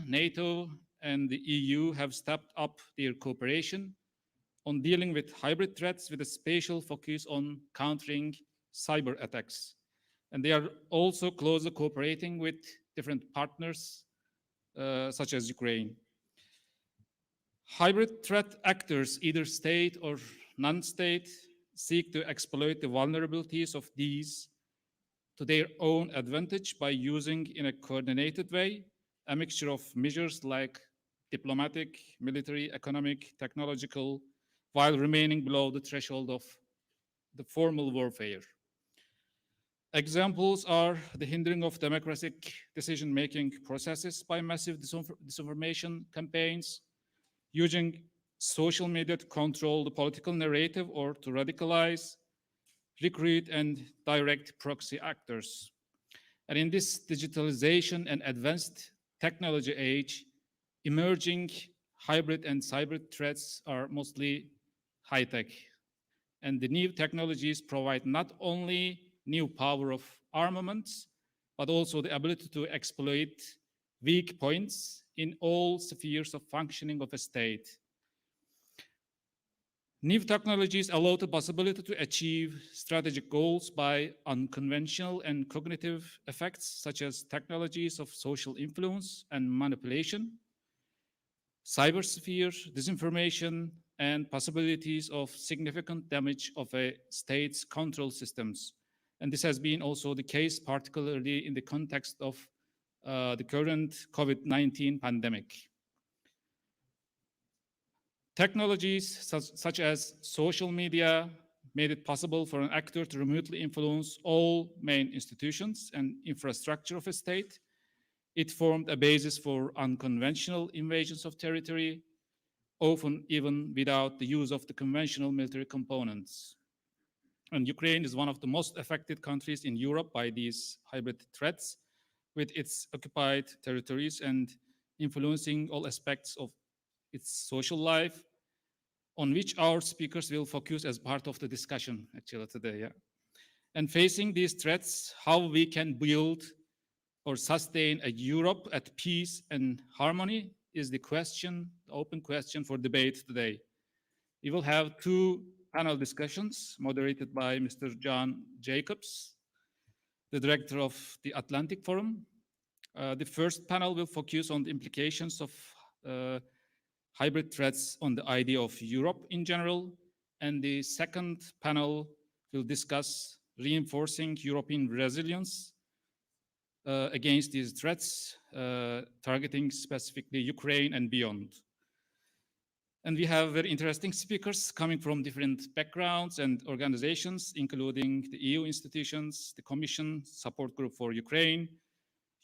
NATO and the EU have stepped up their cooperation on dealing with hybrid threats with a special focus on countering cyber attacks. And they are also closely cooperating with different partners, such as Ukraine. Hybrid threat actors, either state or non-state, seek to exploit the vulnerabilities of these to their own advantage by using, in a coordinated way, a mixture of measures like diplomatic, military, economic, technological, while remaining below the threshold of the formal warfare. Examples are the hindering of democratic decision-making processes by massive disinformation campaigns, using social media to control the political narrative or to radicalize, recruit, and direct proxy actors. And in this digitalization and advanced technology age, emerging hybrid and cyber threats are mostly high-tech. And the new technologies provide not only new power of armaments, but also the ability to exploit weak points in all spheres of functioning of a state. New technologies allow the possibility to achieve strategic goals by unconventional and cognitive effects, such as technologies of social influence and manipulation, cybersphere, disinformation, and possibilities of significant damage of a state's control systems. And this has been also the case, particularly in the context of the current COVID-19 pandemic. Technologies such as social media made it possible for an actor to remotely influence all main institutions and infrastructure of a state. It formed a basis for unconventional invasions of territory, often even without the use of the conventional military components. And Ukraine is one of the most affected countries in Europe by these hybrid threats, with its occupied territories and influencing all aspects of its social life, on which our speakers will focus as part of the discussion actually today. Yeah. And facing these threats, how we can build or sustain a Europe at peace and harmony is the question, the open question for debate today. We will have two panel discussions moderated by Mr. John Jacobs, the director of the Atlantic Forum. The first panel will focus on the implications of hybrid threats on the idea of Europe in general. And the second panel will discuss reinforcing European resilience against these threats, targeting specifically Ukraine and beyond. And we have very interesting speakers coming from different backgrounds and organizations, including the EU institutions, the Commission Support Group for Ukraine,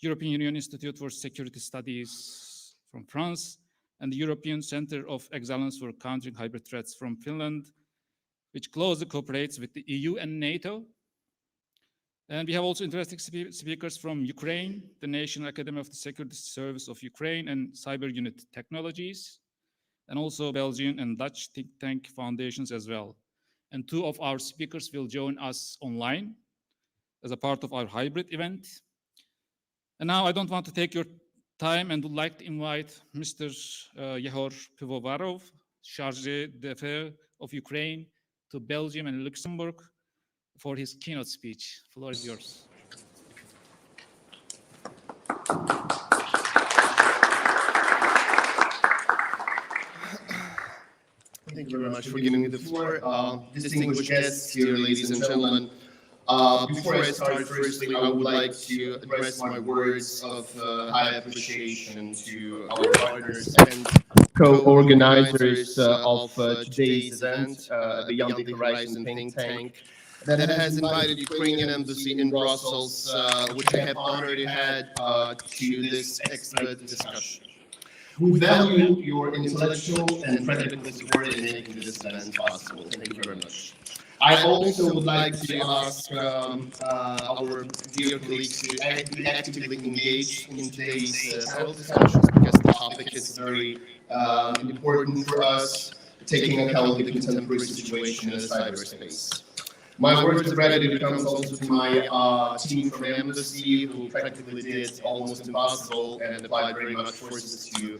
European Union Institute for Security Studies from France, and the European Center of Excellence for Countering Hybrid Threats from Finland, which closely cooperates with the EU and NATO. And we have also interesting speakers from Ukraine, the National Academy of the Security Service of Ukraine and Cyber Unit Technologies, and also Belgian and Dutch think tank foundations as well. And two of our speakers will join us online as a part of our hybrid event. And now I don't want to take your time and would like to invite Mr. Yehor Pivovarov, Chargé d'Affaires of Ukraine, to Belgium and Luxembourg for his keynote speech. The floor is yours. Thank you very much for giving me the floor. Distinguished guests here, ladies and gentlemen. Before I start, firstly, I would like to address my words of high appreciation to our partners and co-organizers of today's event, Beyond the Horizon think tank, that has invited Ukrainian embassy in Brussels, which I have already had to this expert discussion. We value your intellectual and practical support in making this event possible. Thank you very much. I also would like to ask our dear colleagues to be actively engaged in today's panel discussions, because the topic is very important for us, taking account of the contemporary situation in the cyberspace. My words of gratitude comes also to my team from Embassy, who practically did almost impossible and applied very much forces to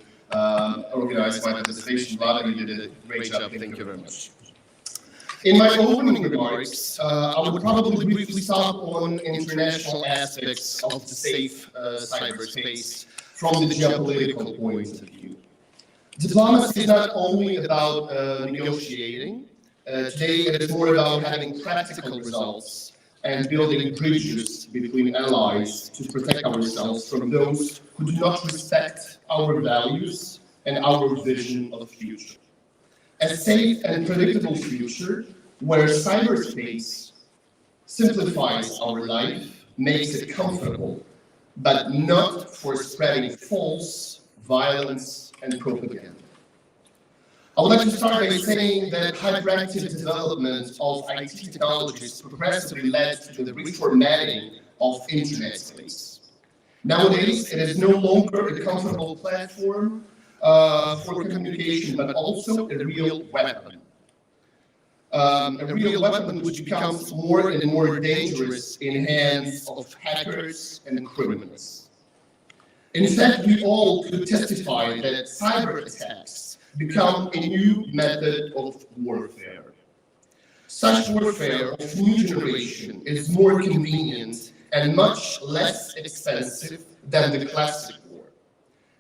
organize my participation. Vlada, you did a great job. Thank you very much. In my opening remarks, I would probably briefly stop on international aspects of the safe cyberspace from the geopolitical point of view. Diplomacy is not only about negotiating. Today, it is more about having practical results and building bridges between allies to protect ourselves from those who do not respect our values and our vision of the future. A safe and predictable future where cyberspace simplifies our life, makes it comfortable, but not for spreading false violence and propaganda. I would like to start by saying that hyperactive development of IT technologies progressively led to the reformatting of internet space. Nowadays, it is no longer a comfortable platform for communication, but also a real weapon. A real weapon which becomes more and more dangerous in hands of hackers and criminals. In fact, we all could testify that cyber attacks become a new method of warfare. Such warfare of new generation is more convenient and much less expensive than the classic war.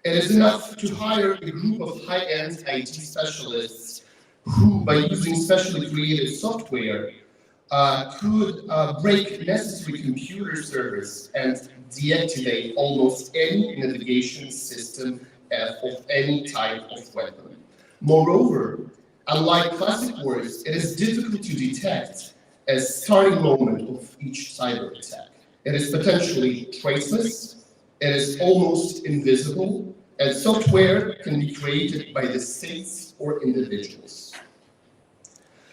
It is enough to hire a group of high-end IT specialists who, by using specially created software, could break necessary computer servers and deactivate almost any navigation system of any type of weapon. Moreover, unlike classic wars, it is difficult to detect a starting moment of each cyber attack. It is potentially traceless, it is almost invisible, and software can be created by the states or individuals.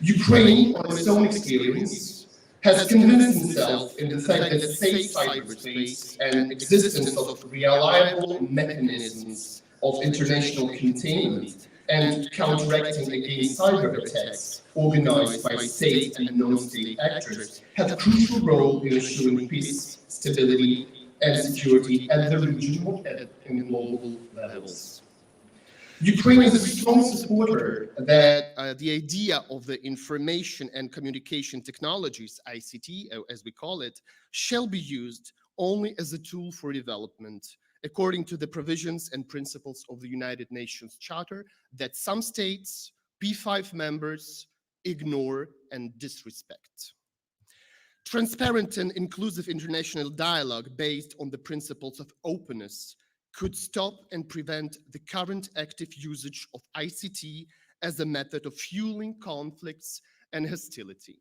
Ukraine, on its own experience, has convinced itself in the fact that safe cyberspace and existence of reliable mechanisms of international containment and counteracting against cyber attacks organized by state and non-state actors have a crucial role in ensuring peace, stability, and security at the regional and global levels. Ukraine is a strong supporter that the idea of the information and communication technologies, ICT as we call it, shall be used only as a tool for development, according to the provisions and principles of the United Nations Charter that some states, P5 members, ignore and disrespect. Transparent and inclusive international dialogue based on the principles of openness could stop and prevent the current active usage of ICT as a method of fueling conflicts and hostility.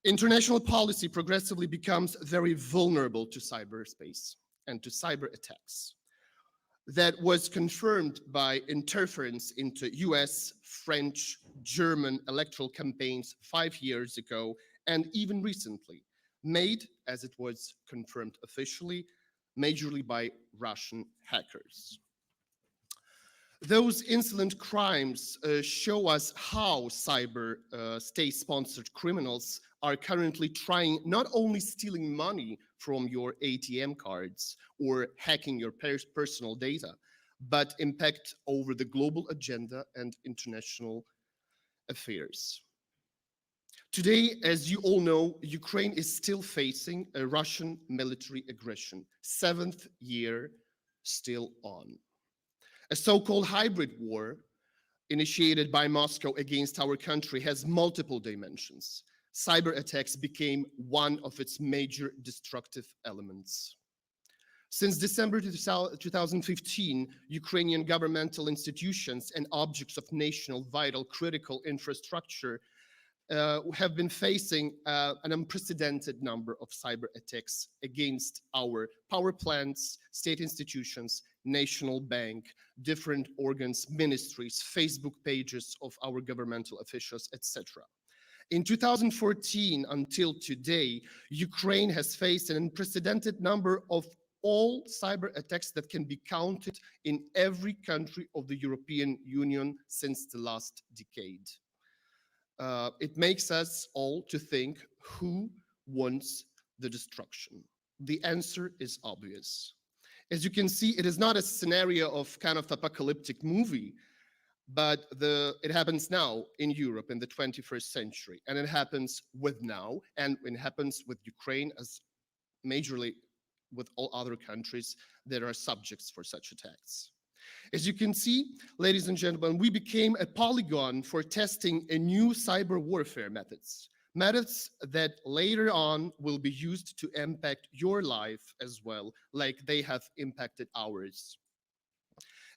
International policy progressively becomes very vulnerable to cyberspace and to cyber attacks. That was confirmed by interference into US, French, German electoral campaigns 5 years ago, and even recently, made, as it was confirmed officially, majorly by Russian hackers. Those insolent crimes show us how cyber state-sponsored criminals are currently trying not only stealing money from your ATM cards or hacking your personal data, but impact over the global agenda and international affairs. Today, as you all know, Ukraine is still facing a Russian military aggression, 7th year still on. A so-called hybrid war initiated by Moscow against our country has multiple dimensions. Cyber attacks became one of its major destructive elements. Since December 2015, Ukrainian governmental institutions and objects of national vital critical infrastructure have been facing an unprecedented number of cyber attacks against our power plants, state institutions, national bank, different organs, ministries, Facebook pages of our governmental officials, etc. In 2014 until today, Ukraine has faced an unprecedented number of all cyber attacks that can be counted in every country of the European Union since the last decade. it makes us all to think who wants the destruction. The answer is obvious. As you can see, it is not a scenario of kind of apocalyptic movie, but it happens now in Europe in the 21st century, and it happens with now, and it happens with Ukraine as majorly with all other countries that are subjects for such attacks. As you can see, ladies and gentlemen, we became a polygon for testing a new cyber warfare methods that later on will be used to impact your life as well, like they have impacted ours.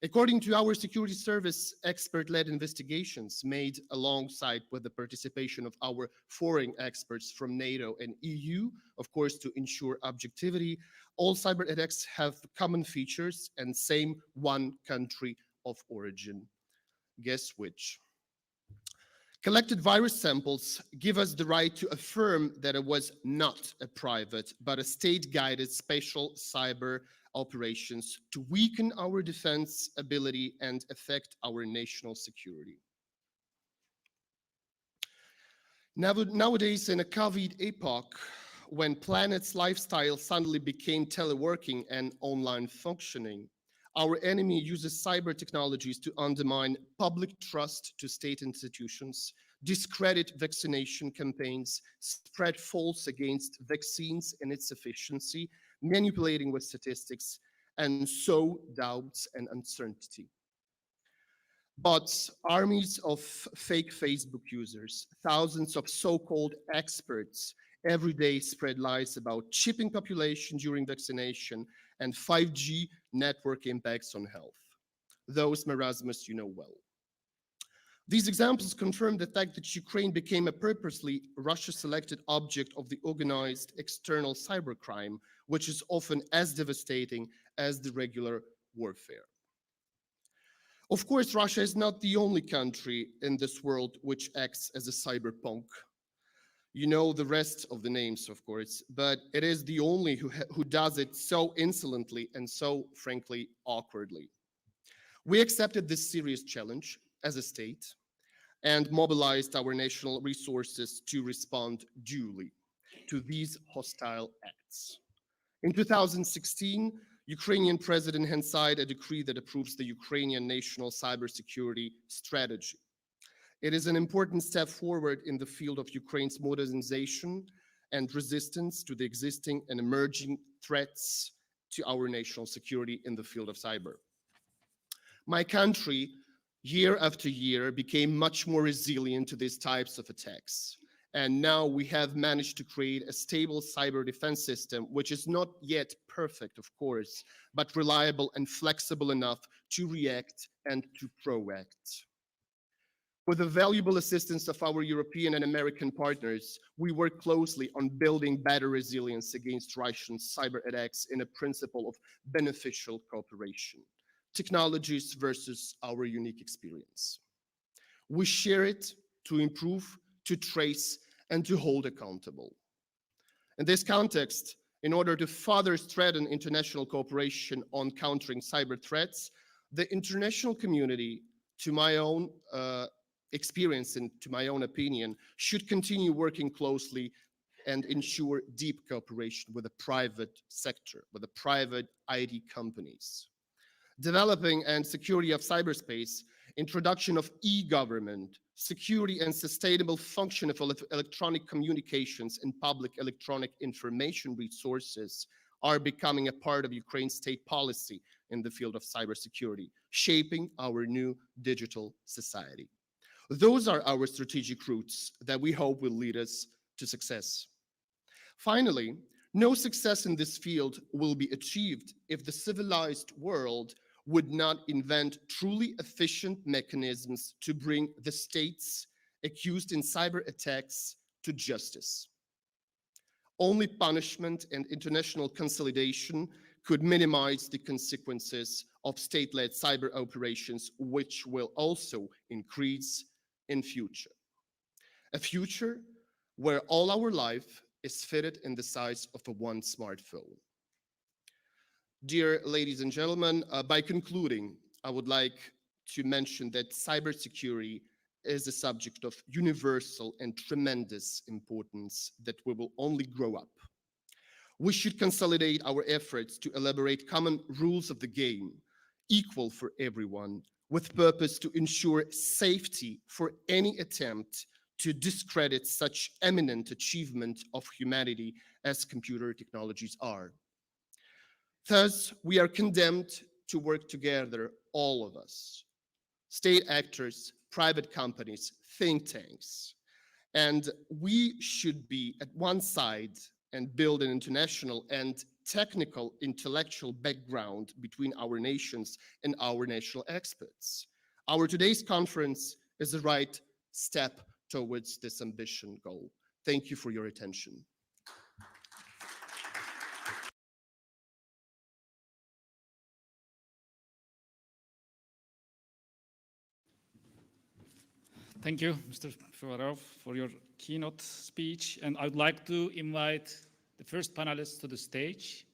According to our security service expert-led investigations made alongside with the participation of our foreign experts from NATO and EU, of course, to ensure objectivity, all cyber attacks have common features and same one country of origin. Guess which? Collected virus samples give us the right to affirm that it was not a private, but a state-guided special cyber operations to weaken our defense ability and affect our national security. Nowadays, in a COVID epoch, when planet's lifestyle suddenly became teleworking and online functioning, our enemy uses cyber technologies to undermine public trust to state institutions, discredit vaccination campaigns, spread false against vaccines and its efficiency, manipulating with statistics, and sow doubts and uncertainty. Bots, armies of fake Facebook users, thousands of so-called experts every day spread lies about chipping population during vaccination and 5G network impacts on health. Those marasmus you know well. These examples confirm the fact that Ukraine became a purposely Russia-selected object of the organized external cybercrime, which is often as devastating as the regular warfare. Of course, Russia is not the only country in this world which acts as a cyberpunk. You know the rest of the names, of course, but it is the only who does it so insolently and so, frankly, awkwardly. We accepted this serious challenge as a state and mobilized our national resources to respond duly to these hostile acts. In 2016, Ukrainian President had signed a decree that approves the Ukrainian national cybersecurity strategy. It is an important step forward in the field of Ukraine's modernization and resistance to the existing and emerging threats to our national security in the field of cyber. My country, year after year, became much more resilient to these types of attacks. And now we have managed to create a stable cyber defense system, which is not yet perfect, of course, but reliable and flexible enough to react and to proact. With the valuable assistance of our European and American partners, we work closely on building better resilience against Russian cyber attacks in a principle of beneficial cooperation. Technologies versus our unique experience. We share it to improve, to trace, and to hold accountable. In this context, in order to further strengthen international cooperation on countering cyber threats, the international community, to my own experience and to my own opinion, should continue working closely and ensure deep cooperation with the private sector, with the private IT companies. Developing and security of cyberspace, introduction of e-government, security and sustainable function of electronic communications and public electronic information resources are becoming a part of Ukraine's state policy in the field of cybersecurity, shaping our new digital society. Those are our strategic routes that we hope will lead us to success. Finally, no success in this field will be achieved if the civilized world would not invent truly efficient mechanisms to bring the states accused in cyber attacks to justice. Only punishment and international consolidation could minimize the consequences of state-led cyber operations, which will also increase in future. A future where all our life is fitted in the size of a one smartphone. Dear ladies and gentlemen, by concluding, I would like to mention that cybersecurity is a subject of universal and tremendous importance that we will only grow up. We should consolidate our efforts to elaborate common rules of the game, equal for everyone, with purpose to ensure safety for any attempt to discredit such eminent achievement of humanity as computer technologies are. Thus, we are condemned to work together, all of us, state actors, private companies, think tanks, and we should be at one side and build an international and technical intellectual background between our nations and our national experts. Our today's conference is the right step towards this ambition goal. Thank you for your attention. Thank you, Mr. Fyodorov, for your keynote speech. And I would like to invite the first panelist to the stage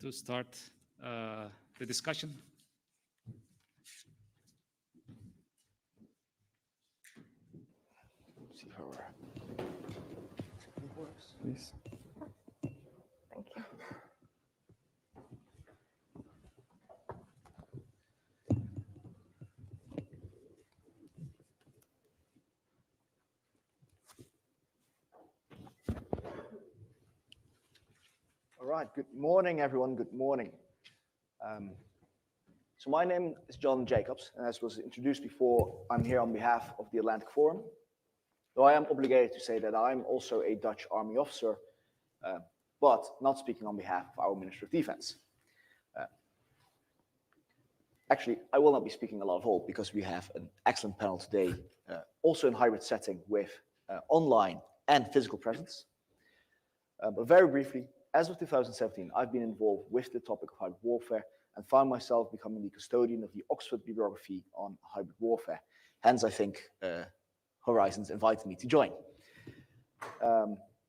to start the discussion. See how it works, please. Thank you. All right, good morning, everyone. Good morning. So my name is John Jacobs, and as was introduced before, I'm here on behalf of the Atlantic Forum. Though I am obligated to say that I'm also a Dutch Army officer, but not speaking on behalf of our Minister of Defense. Actually, I will not be speaking a lot at all because we have an excellent panel today, also in hybrid setting with online and physical presence. But very briefly, as of 2017, I've been involved with the topic of hybrid warfare and found myself becoming the custodian of the Oxford bibliography on hybrid warfare. Hence, I think Horizons invited me to join.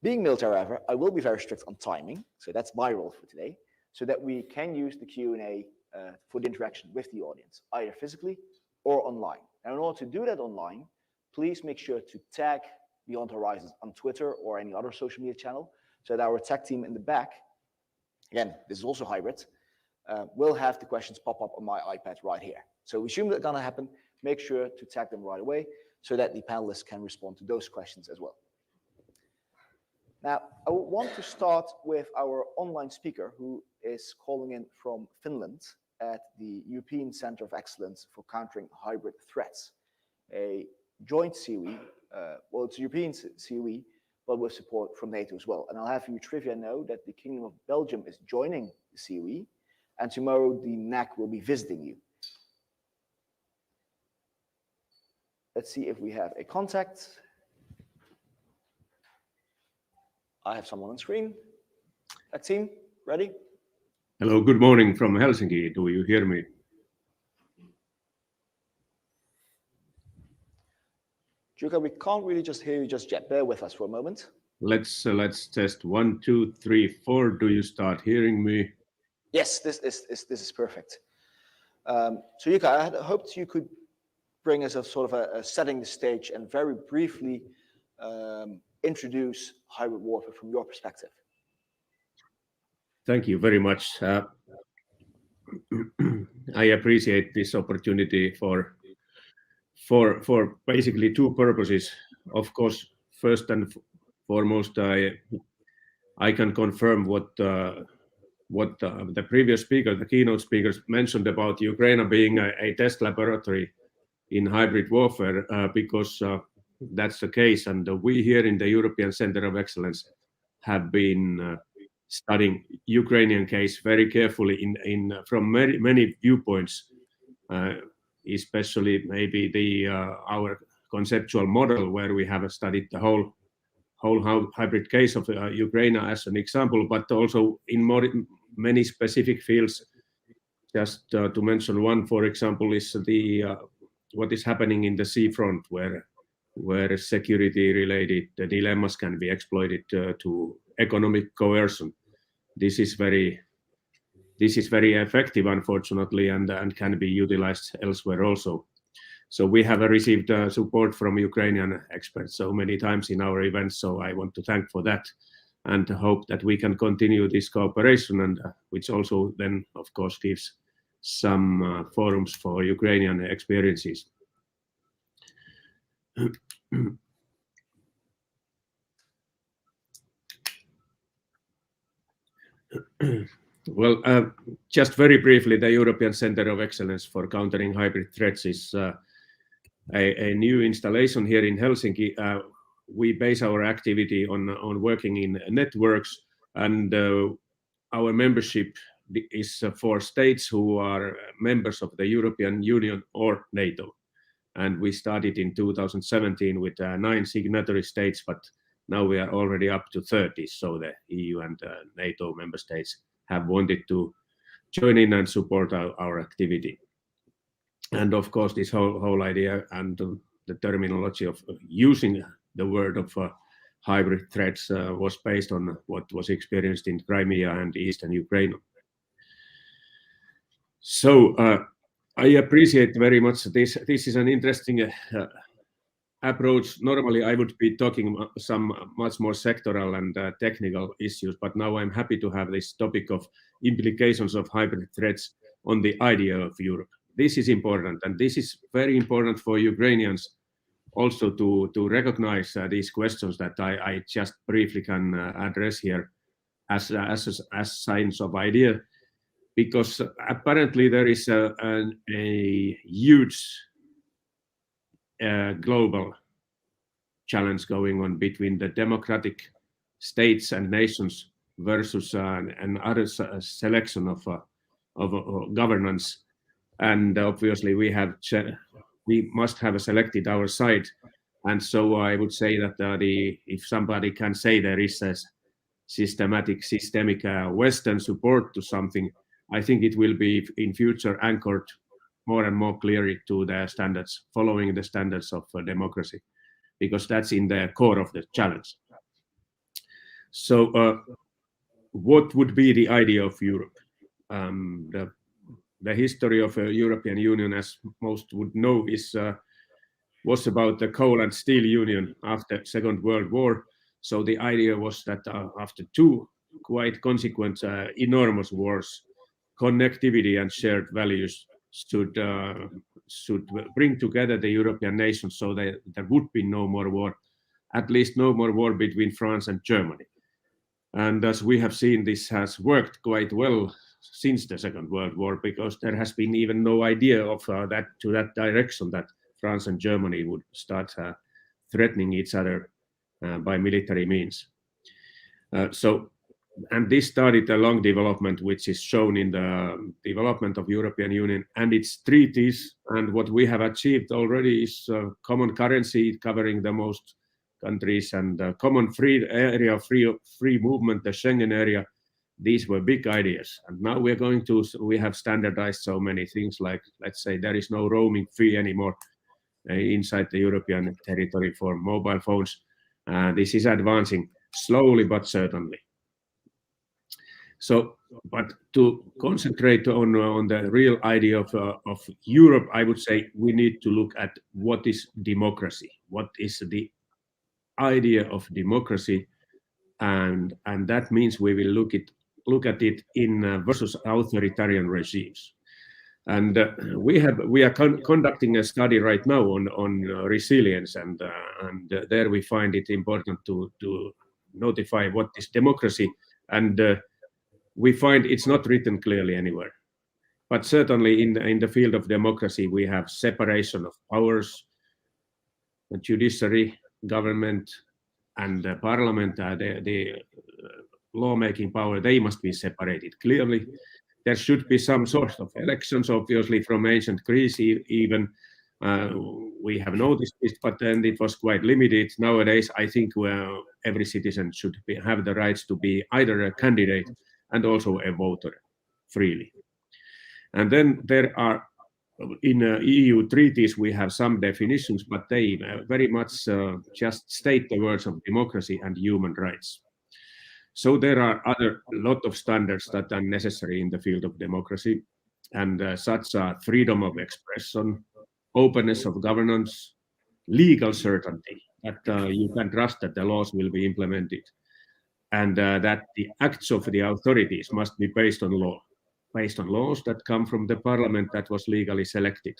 Being military, however, I will be very strict on timing, so that's my role for today, so that we can use the Q&A for the interaction with the audience, either physically or online. And in order to do that online, please make sure to tag Beyond Horizons on Twitter or any other social media channel, so that our tech team in the back, again, this is also hybrid, will have the questions pop up on my iPad right here. So we assume that's gonna happen. Make sure to tag them right away so that the panelists can respond to those questions as well. Now, I want to start with our online speaker who is calling in from Finland at the European Center of Excellence for Countering Hybrid Threats, a joint COE, well, it's a European COE, but with support from NATO as well. And I'll have you trivia know that the Kingdom of Belgium is joining the COE, and tomorrow the NAC will be visiting you. Let's see if we have a contact. I have someone on screen. Tech team, ready? Hello, good morning from Helsinki. Do you hear me? Juka, we can't really just hear you just yet. Bear with us for a moment. Let's test 1, 2, 3, 4. Do you start hearing me? Yes, this is perfect. So Juka, I had hoped you could bring us a sort of a setting the stage and very briefly introduce hybrid warfare from your perspective. Thank you very much. I appreciate this opportunity for basically two purposes. Of course, first and foremost, I can confirm what the previous speaker, the keynote speakers, mentioned about Ukraine being a test laboratory in hybrid warfare, because that's the case. And we here in the European Center of Excellence have been studying Ukrainian case very carefully from many viewpoints, especially maybe our conceptual model, where we have studied the whole hybrid case of Ukraine as an example, but also in many specific fields. Just to mention one, for example, is what is happening in the seafront, where security-related dilemmas can be exploited to economic coercion. This is very effective, unfortunately, and can be utilized elsewhere also. So we have received support from Ukrainian experts so many times in our events. So I want to thank for that and hope that we can continue this cooperation, and which also then, of course, gives some forums for Ukrainian experiences. Well, just very briefly, the European Center of Excellence for Countering Hybrid Threats is a new installation here in Helsinki. We base our activity on working in networks, and our membership is for states who are members of the European Union or NATO. And we started in 2017 with 9 signatory states, but now we are already up to 30. So the EU and NATO member states have wanted to join in and support our activity. And of course, this whole idea and the terminology of using the word of hybrid threats was based on what was experienced in Crimea and Eastern Ukraine. So I appreciate very much this. This is an interesting approach. Normally, I would be talking some much more sectoral and technical issues, but now I'm happy to have this topic of implications of hybrid threats on the idea of Europe. This is important, and this is very important for Ukrainians also to recognize these questions that I just briefly can address here as signs of idea, because apparently there is a huge global challenge going on between the democratic states and nations versus another selection of governance. And obviously we must have selected our side. And so I would say that if somebody can say there is a systemic Western support to something, I think it will be in future anchored more and more clearly to the standards, following the standards of democracy, because that's in the core of the challenge. So what would be the idea of Europe? The history of the European Union, as most would know, was about the coal and steel union after Second World War. So the idea was that after 2 quite consequent enormous wars, connectivity and shared values should bring together the European nations, so that there would be no more war, at least no more war between France and Germany. And as we have seen, this has worked quite well since the Second World War, because there has been even no idea of that direction, that France and Germany would start threatening each other by military means. And this started a long development, which is shown in the development of European Union and its treaties. And what we have achieved already is a common currency covering the most countries, and common free area, free movement, the Schengen area. These were big ideas. And now we have standardized so many things, like, let's say, there is no roaming fee anymore inside the European territory for mobile phones. This is advancing slowly but certainly. So, but to concentrate on the real idea of Europe, I would say we need to look at what is democracy, what is the idea of democracy, and that means we will look at it in versus authoritarian regimes. And we are conducting a study right now on resilience, and there we find it important to notify what is democracy, and we find it's not written clearly anywhere. But certainly in the field of democracy, we have separation of powers, the judiciary, government, and the parliament, the lawmaking power, they must be separated clearly. There should be some sort of elections, obviously, from ancient Greece even. We have noticed this, but then it was quite limited. Nowadays, I think every citizen should have the rights to be either a candidate and also a voter freely. And then there are, in EU treaties, we have some definitions, but they very much just state the words of democracy and human rights. So there are a lot of standards that are necessary in the field of democracy, and such are freedom of expression, openness of governance, legal certainty, that you can trust that the laws will be implemented, and that the acts of the authorities must be based on laws that come from the parliament that was legally selected.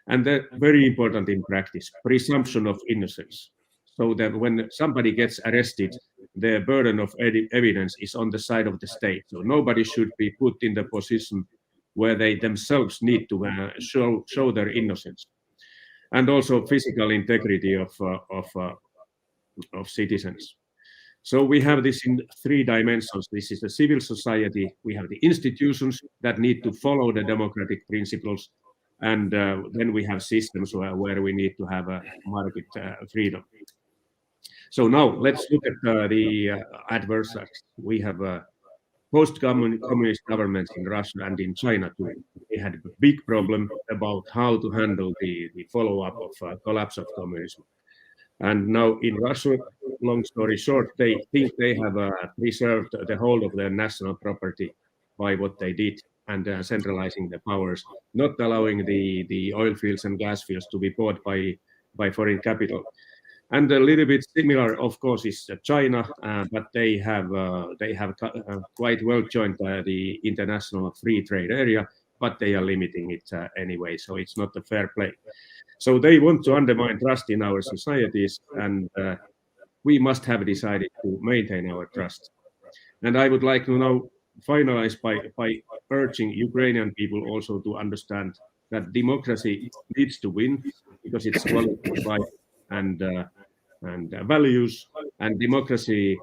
And very important in practice, presumption of innocence. So that when somebody gets arrested, the burden of evidence is on the side of the state. So nobody should be put in the position where they themselves need to show their innocence. And also physical integrity of citizens. So we have this in 3 dimensions. This is the civil society. We have the institutions that need to follow the democratic principles. And then we have systems where we need to have a market freedom. So now let's look at the adversaries. We have post-communist governments in Russia and in China too. They had a big problem about how to handle the follow-up of collapse of communism. And now in Russia, long story short, they think they have preserved the whole of their national property by what they did, and centralizing the powers, not allowing the oil fields and gas fields to be bought by foreign capital. And a little bit similar, of course, is China, but they have quite well joined the international free trade area, but they are limiting it anyway, so it's not a fair play. So they want to undermine trust in our societies, and we must have decided to maintain our trust. And I would like to now finalize by urging Ukrainian people also to understand that democracy needs to win because it's quality of life and values, and democracy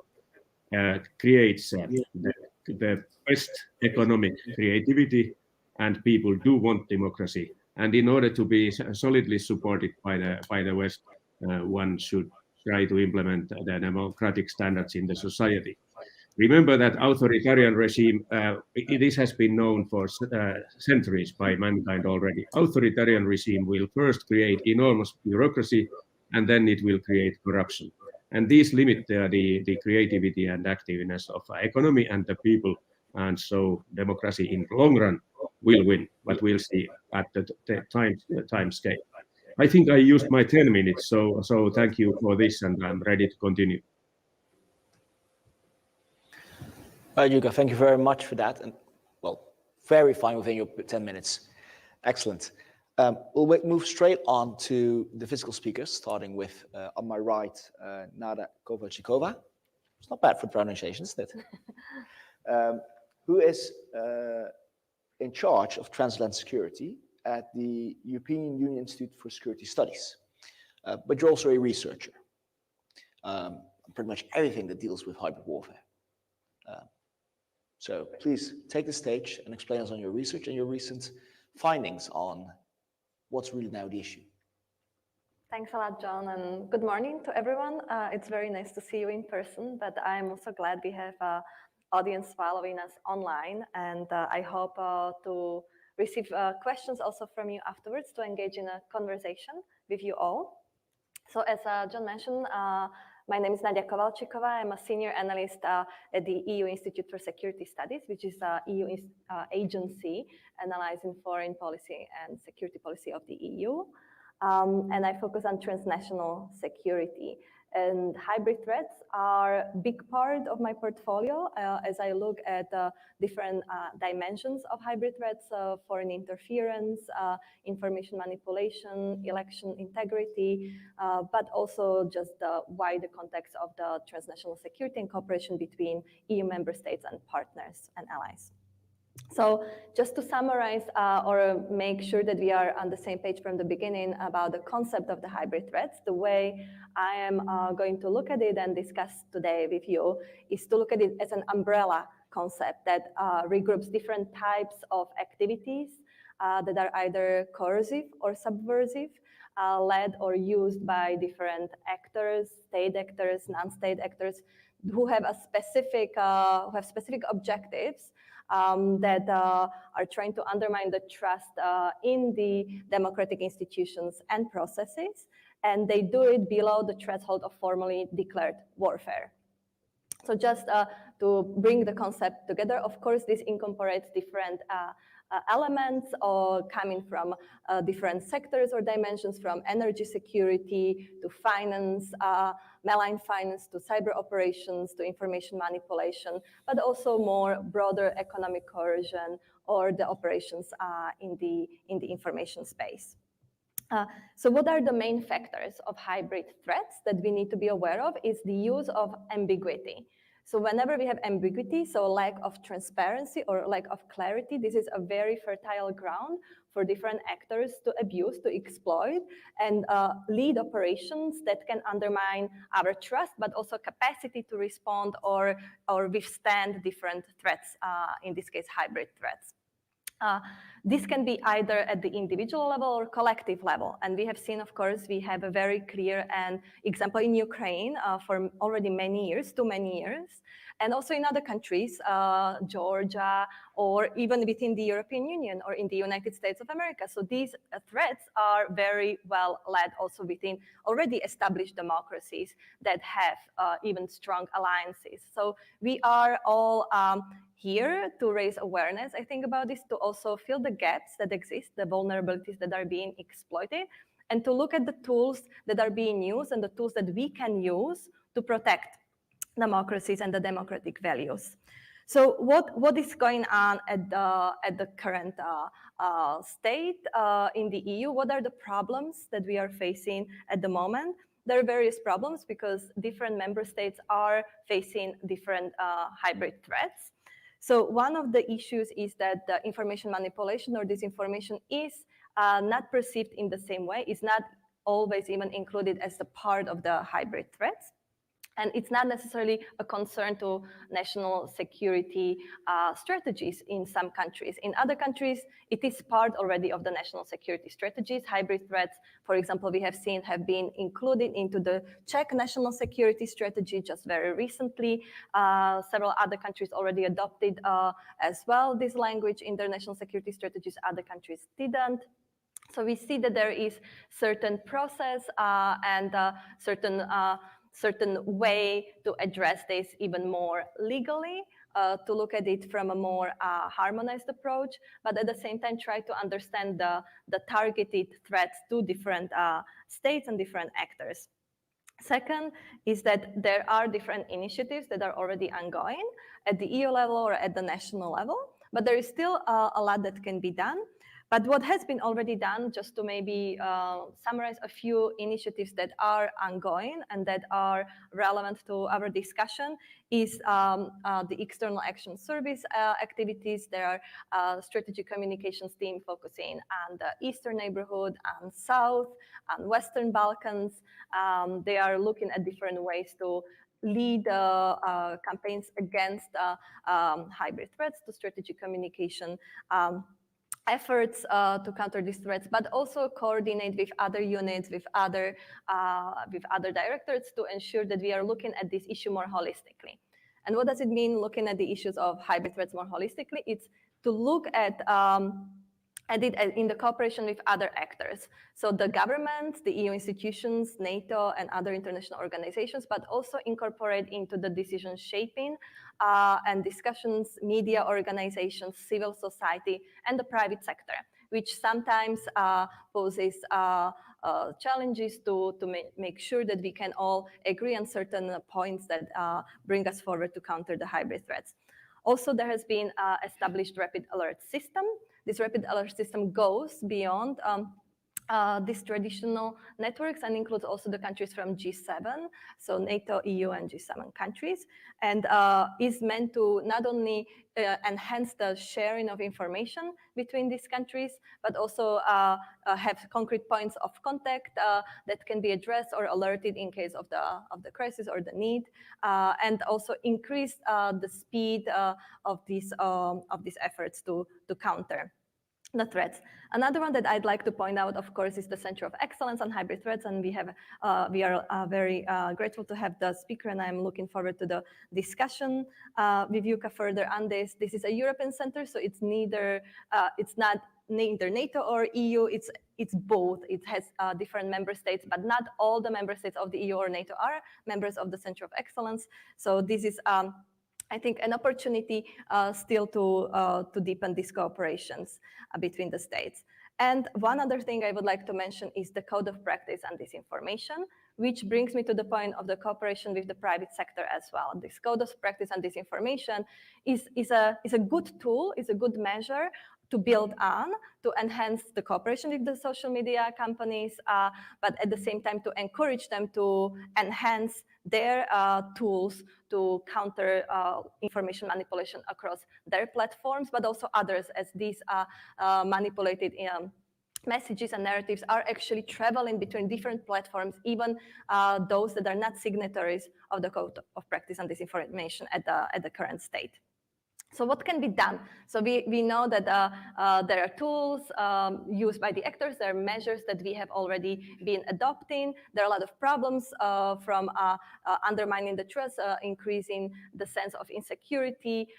creates the best economic creativity, and people do want democracy. And in order to be solidly supported by the West, one should try to implement the democratic standards in the society. Remember that authoritarian regime, this has been known for centuries by mankind already. Authoritarian regime will first create enormous bureaucracy, and then it will create corruption. And these limit the creativity and activeness of economy and the people. And so democracy in the long run will win, but we'll see at the time scale. I think I used my 10 minutes, so thank you for this, and I'm ready to continue. Jukka, thank you very much for that. And well, very fine within your 10 minutes. Excellent. We'll move straight on to the physical speakers, starting with, on my right, Nada Kovalchikova. It's not bad for pronunciation, is it? Who is in charge of transatlantic security at the European Union Institute for Security Studies. But you're also a researcher. Pretty much everything that deals with hybrid warfare. So please take the stage and explain us on your research and your recent findings on what's really now the issue. Thanks a lot, John, and good morning to everyone. It's very nice to see you in person, but I'm also glad we have an audience following us online, and I hope to receive questions also from you afterwards to engage in a conversation with you all. So as John mentioned, my name is Nadia Kovalchikova. I'm a senior analyst at the EU Institute for Security Studies, which is an EU agency analyzing foreign policy and security policy of the EU. And I focus on transnational security. And hybrid threats are a big part of my portfolio as I look at different dimensions of hybrid threats, foreign interference, information manipulation, election integrity, but also just the wider context of the transnational security and cooperation between EU member states and partners and allies. So just to summarize or make sure that we are on the same page from the beginning about the concept of the hybrid threats, the way I am going to look at it and discuss today with you is to look at it as an umbrella concept that regroups different types of activities that are either coercive or subversive, led or used by different actors, state actors, non-state actors, who have a specific objectives that are trying to undermine the trust in the democratic institutions and processes, and they do it below the threshold of formally declared warfare. So just to bring the concept together, of course, this incorporates different elements or coming from different sectors or dimensions, from energy security to finance, malign finance to cyber operations to information manipulation, but also more broader economic coercion or the operations in the information space. So what are the main factors of hybrid threats that we need to be aware of is the use of ambiguity. So whenever we have ambiguity, so lack of transparency or lack of clarity, this is a very fertile ground for different actors to abuse, to exploit, and lead operations that can undermine our trust, but also capacity to respond or withstand different threats, in this case, hybrid threats. This can be either at the individual level or collective level. And we have seen, of course, we have a very clear example in Ukraine for already many years, too many years, and also in other countries, Georgia, or even within the European Union or in the United States of America. So these threats are very well led also within already established democracies that have even strong alliances. So we are all here to raise awareness, I think, about this, to also fill the gaps that exist, the vulnerabilities that are being exploited, and to look at the tools that are being used and the tools that we can use to protect democracies and the democratic values. So what is going on at the current state in the EU? What are the problems that we are facing at the moment? There are various problems because different member states are facing different hybrid threats. So one of the issues is that the information manipulation or disinformation is not perceived in the same way, is not always even included as a part of the hybrid threats. And it's not necessarily a concern to national security strategies in some countries. In other countries, it is part already of the national security strategies. Hybrid threats, for example, we have seen have been included into the Czech national security strategy just very recently. Several other countries already adopted as well this language in their national security strategies. Other countries didn't. So we see that there is certain process and certain way to address this even more legally, to look at it from a more harmonized approach, but at the same time try to understand the targeted threats to different states and different actors. Second is that there are different initiatives that are already ongoing at the EU level or at the national level, but there is still a lot that can be done. But what has been already done, just to maybe summarize a few initiatives that are ongoing and that are relevant to our discussion, is the External Action Service activities. There are strategic communications team focusing on the Eastern neighborhood, on South, on Western Balkans. They are looking at different ways to lead campaigns against hybrid threats, to strategic communication efforts to counter these threats, but also coordinate with other units, with other directorates to ensure that we are looking at this issue more holistically. And what does it mean looking at the issues of hybrid threats more holistically? It's to look at it in the cooperation with other actors. So the governments, the EU institutions, NATO, and other international organizations, but also incorporate into the decision shaping and discussions, media organizations, civil society, and the private sector, which sometimes poses challenges to make sure that we can all agree on certain points that bring us forward to counter the hybrid threats. Also, there has been established rapid alert system. This rapid alert system goes beyond these traditional networks and includes also the countries from G7, so NATO, EU, and G7 countries, and is meant to not only enhance the sharing of information between these countries, but also have concrete points of contact that can be addressed or alerted in case of the crisis or the need, and also increase the speed of these efforts to counter the threats. Another one that I'd like to point out, of course, is the Center of Excellence on Hybrid Threats, and we are very grateful to have the speaker, and I'm looking forward to the discussion with Yuka further on this. This is a European center, so it's not neither NATO or EU. It's both. It has different member states, but not all the member states of the EU or NATO are members of the Center of Excellence. So this is I think, an opportunity still to deepen these cooperations between the states. And one other thing I would like to mention is the code of practice on disinformation, which brings me to the point of the cooperation with the private sector as well. This code of practice on disinformation is a good tool, is a good measure to build on, to enhance the cooperation with the social media companies, but at the same time to encourage them to enhance their tools to counter information manipulation across their platforms, but also others, as these manipulated messages and narratives are actually traveling between different platforms, even those that are not signatories of the code of practice on disinformation at the current state. So what can be done? So we know that there are tools used by the actors, there are measures that we have already been adopting. There are a lot of problems from undermining the trust, increasing the sense of insecurity,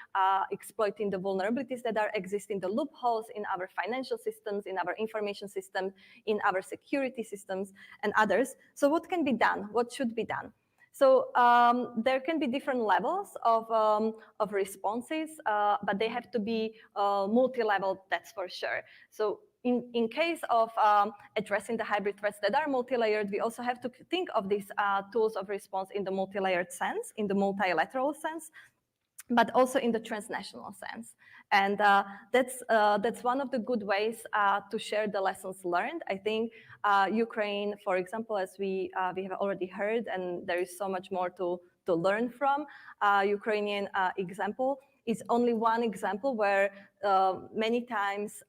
exploiting the vulnerabilities that are existing, the loopholes in our financial systems, in our information systems, in our security systems, and others. So what can be done? What should be done? So there can be different levels of responses, but they have to be multi-level, that's for sure. So in case of addressing the hybrid threats that are multi-layered, we also have to think of these tools of response in the multi-layered sense, in the multilateral sense, but also in the transnational sense. And that's one of the good ways to share the lessons learned. I think Ukraine, for example, as we have already heard, and there is so much more to learn from, Ukrainian example is only one example where many times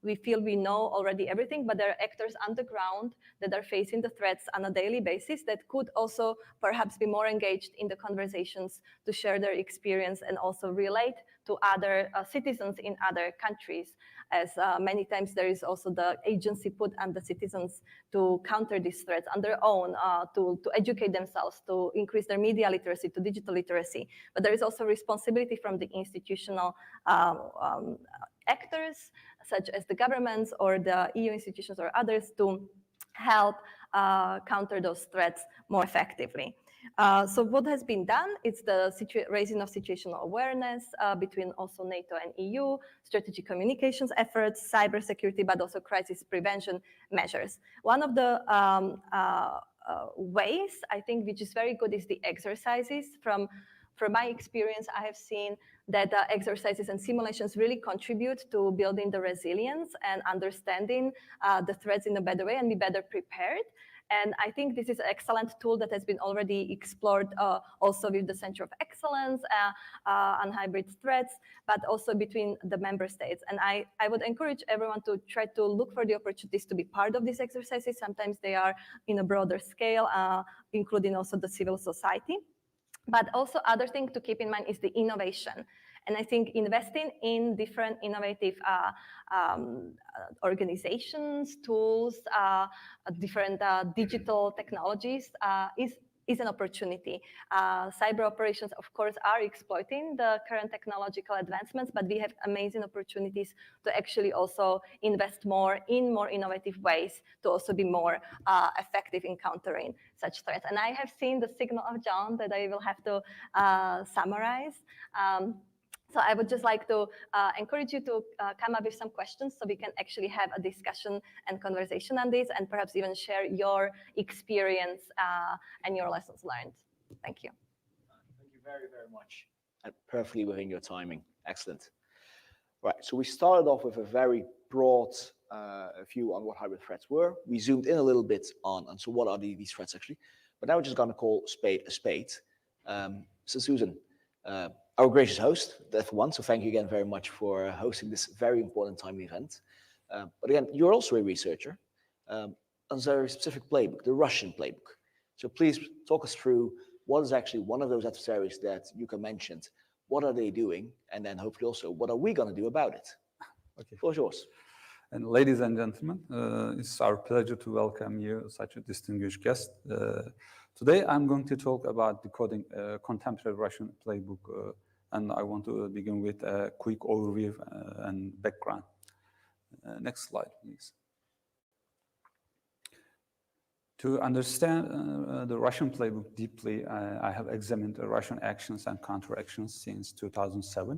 we feel we know already everything, but there are actors on the ground that are facing the threats on a daily basis that could also perhaps be more engaged in the conversations to share their experience and also relate to other citizens in other countries, as many times there is also the agency put on the citizens to counter these threats on their own, to educate themselves, to increase their media literacy, to digital literacy. But there is also responsibility from the institutional actors, such as the governments or the EU institutions or others, to help counter those threats more effectively. So what has been done? It's the raising of situational awareness between also NATO and EU, strategic communications efforts, cybersecurity, but also crisis prevention measures. One of the ways, I think, which is very good is the exercises. From my experience, I have seen that exercises and simulations really contribute to building the resilience and understanding the threats in a better way and be better prepared. And I think this is an excellent tool that has been already explored also with the Center of Excellence on hybrid threats, but also between the member states. And I would encourage everyone to try to look for the opportunities to be part of these exercises. Sometimes they are in a broader scale, including also the civil society. But also other thing to keep in mind is the innovation. And I think investing in different innovative organizations, tools, different digital technologies is an opportunity. Cyber operations, of course, are exploiting the current technological advancements, but we have amazing opportunities to actually also invest more in more innovative ways to also be more effective in countering such threats. And I have seen the signal of John that I will have to summarize. So I would just like to encourage you to come up with some questions so we can actually have a discussion and conversation on this, and perhaps even share your experience and your lessons learned. Thank you. Thank you very, very much. And perfectly within your timing. Excellent. Right, so we started off with a very broad view on what hybrid threats were. We zoomed in a little bit on so what are these threats actually. But now we're just going to call spade a spade. So Susan, our gracious host, that for one, so thank you again very much for hosting this very important timely event. But again, you're also a researcher on a very specific playbook, the Russian playbook. So please talk us through what is actually one of those adversaries that Yuka mentioned. What are they doing? And then hopefully also, what are we going to do about it? Okay. The floor is yours. And ladies and gentlemen, it's our pleasure to welcome you, such a distinguished guest. Today, I'm going to talk about decoding contemporary Russian playbook, and I want to begin with a quick overview and background. Next slide, please. To understand the Russian playbook deeply, I have examined the Russian actions and counteractions since 2007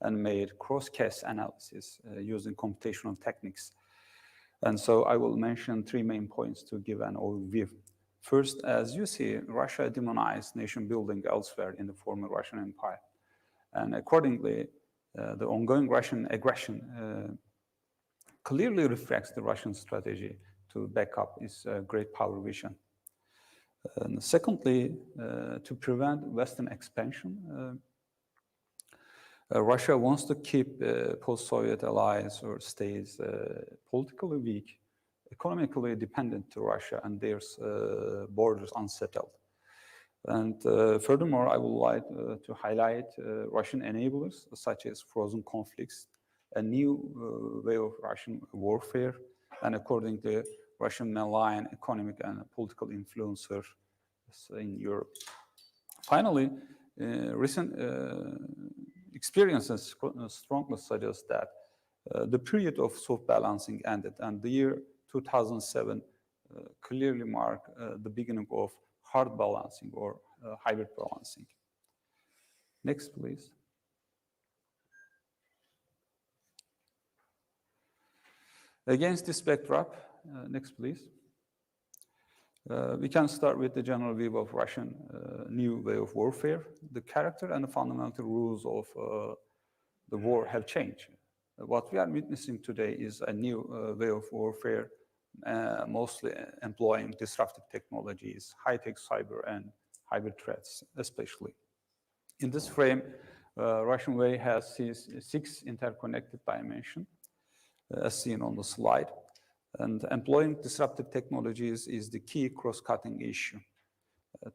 and made cross-case analysis using computational techniques. And so I will mention three main points to give an overview. First, as you see, Russia demonized nation building elsewhere in the former Russian Empire. And accordingly, the ongoing Russian aggression clearly reflects the Russian strategy to back up its great power vision. And secondly, to prevent Western expansion, Russia wants to keep post-Soviet allies or states politically weak, economically dependent to Russia, and their borders unsettled. And furthermore, I would like to highlight Russian enablers, such as frozen conflicts, a new way of Russian warfare, and according to Russian malign economic and political influencers in Europe. Finally, recent experiences strongly suggest that the period of soft balancing ended, and the year 2007 clearly marked the beginning of hard balancing or hybrid balancing. Next, please. Against this backdrop, next, please. We can start with the general view of Russian new way of warfare. The character and the fundamental rules of the war have changed. What we are witnessing today is a new way of warfare, mostly employing disruptive technologies, high-tech cyber and hybrid threats, especially. In this frame, Russian way has six interconnected dimensions, as seen on the slide. And employing disruptive technologies is the key cross-cutting issue.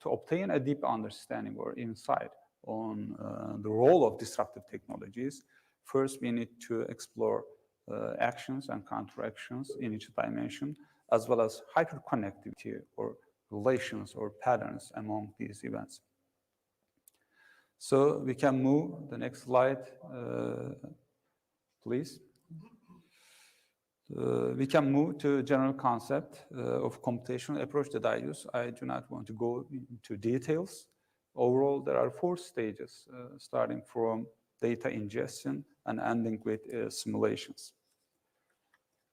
To obtain a deep understanding or insight on the role of disruptive technologies, first we need to explore actions and counteractions in each dimension, as well as hyperconnectivity or relations or patterns among these events. So we can move the next slide, please. We can move to general concept of computational approach that I use. I do not want to go into details. Overall, there are 4 stages, starting from data ingestion and ending with simulations.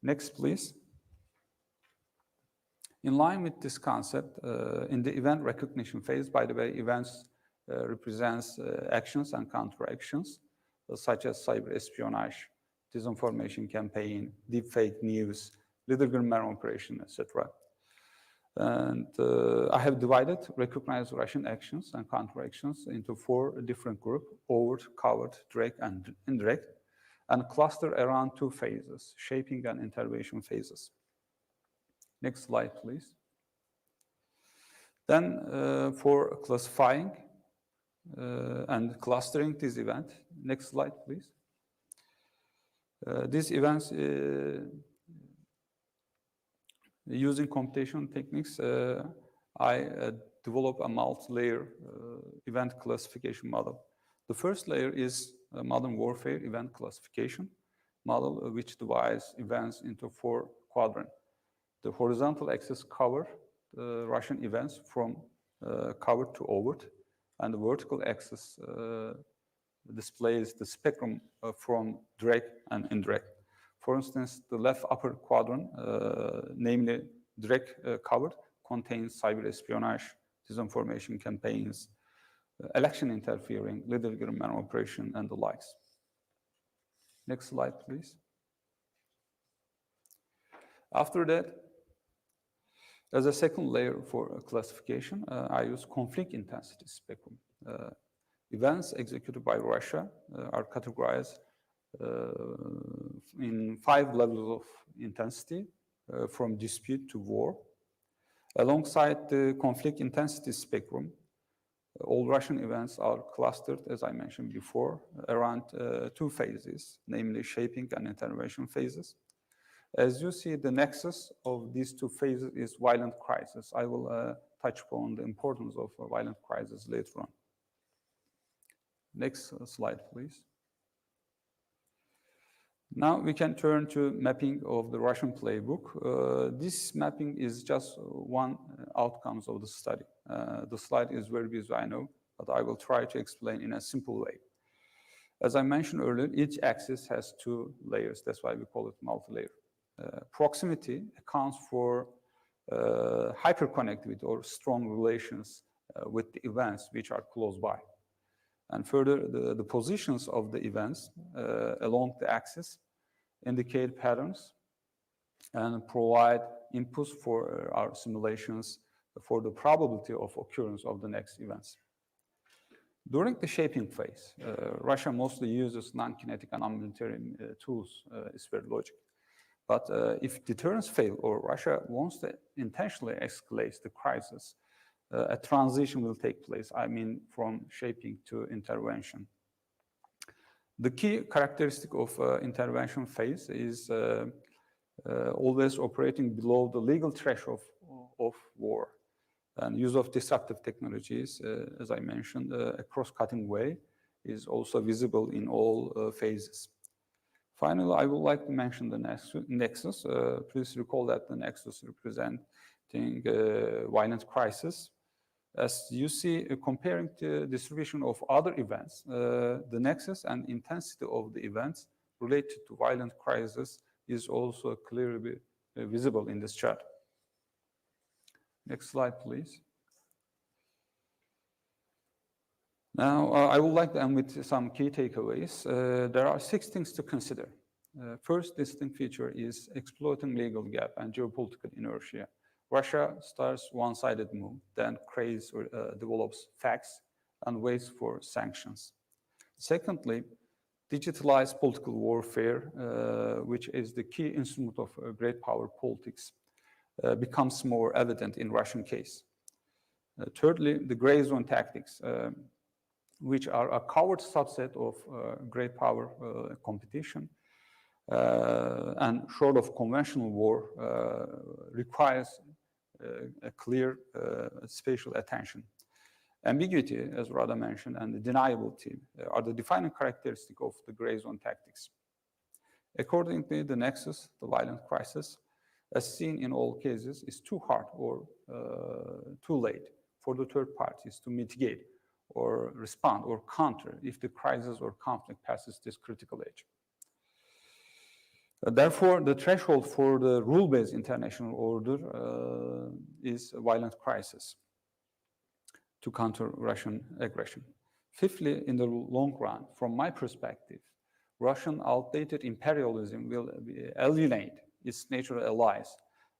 Next, please. In line with this concept, in the event recognition phase, by the way, events represents actions and counteractions, such as cyber espionage, disinformation campaign, deepfake news, little green man operation, etc. And I have divided recognized Russian actions and counteractions into 4 different groups: overt, covert, direct, and indirect, and cluster around 2 phases, shaping and intervention phases. Next slide, please. Then for classifying and clustering this event, next slide, please. These events, using computational techniques, I develop a multi-layer event classification model. The first layer is a modern warfare event classification model, which divides events into 4 quadrants. The horizontal axis covers the Russian events from covert to overt, and the vertical axis displays the spectrum from direct and indirect. For instance, the left upper quadrant, namely direct covert, contains cyber espionage, disinformation campaigns, election interfering, little green man operation, and the likes. Next slide, please. After that, as a second layer for classification, I use conflict intensity spectrum. Events executed by Russia are categorized in 5 levels of intensity, from dispute to war. Alongside the conflict intensity spectrum, all Russian events are clustered, as I mentioned before, around 2 phases, namely shaping and intervention phases. As you see, the nexus of these 2 phases is violent crisis. I will touch upon the importance of a violent crisis later on. Next slide, please. Now we can turn to mapping of the Russian playbook. This mapping is just one outcomes of the study. The slide is very busy, I know, but I will try to explain in a simple way. As I mentioned earlier, each axis has two layers. That's why we call it multi-layer. Proximity accounts for hyperconnectivity or strong relations with the events which are close by. And further, the positions of the events along the axis indicate patterns and provide inputs for our simulations for the probability of occurrence of the next events. During the shaping phase, Russia mostly uses non-kinetic and non-military tools. It's very logical. But if deterrence fail or Russia wants to intentionally escalate the crisis, a transition will take place, I mean, from shaping to intervention. The key characteristic of intervention phase is always operating below the legal threshold of war. And use of disruptive technologies, as I mentioned, a cross-cutting way is also visible in all phases. Finally, I would like to mention the nexus. Please recall that the nexus representing violent crisis. As you see, comparing the distribution of other events, the nexus and intensity of the events related to violent crisis is also clearly visible in this chart. Next slide, please. Now, I would like to end with some key takeaways. There are 6 things to consider. First distinct feature is exploiting legal gap and geopolitical inertia. Russia starts one-sided move, then creates or develops facts and waits for sanctions. Secondly, digitalized political warfare, which is the key instrument of great power politics, becomes more evident in Russian case. Thirdly, the gray zone tactics, which are a covered subset of great power competition, and short of conventional war, requires a clear spatial attention. Ambiguity, as Rada mentioned, and the deniability are the defining characteristic of the gray zone tactics. Accordingly, the nexus, the violent crisis, as seen in all cases, is too hard or too late for the third parties to mitigate or respond or counter if the crisis or conflict passes this critical age. Therefore, the threshold for the rule-based international order is a violent crisis to counter Russian aggression. Fifthly, in the long run, from my perspective, Russian outdated imperialism will alienate its natural allies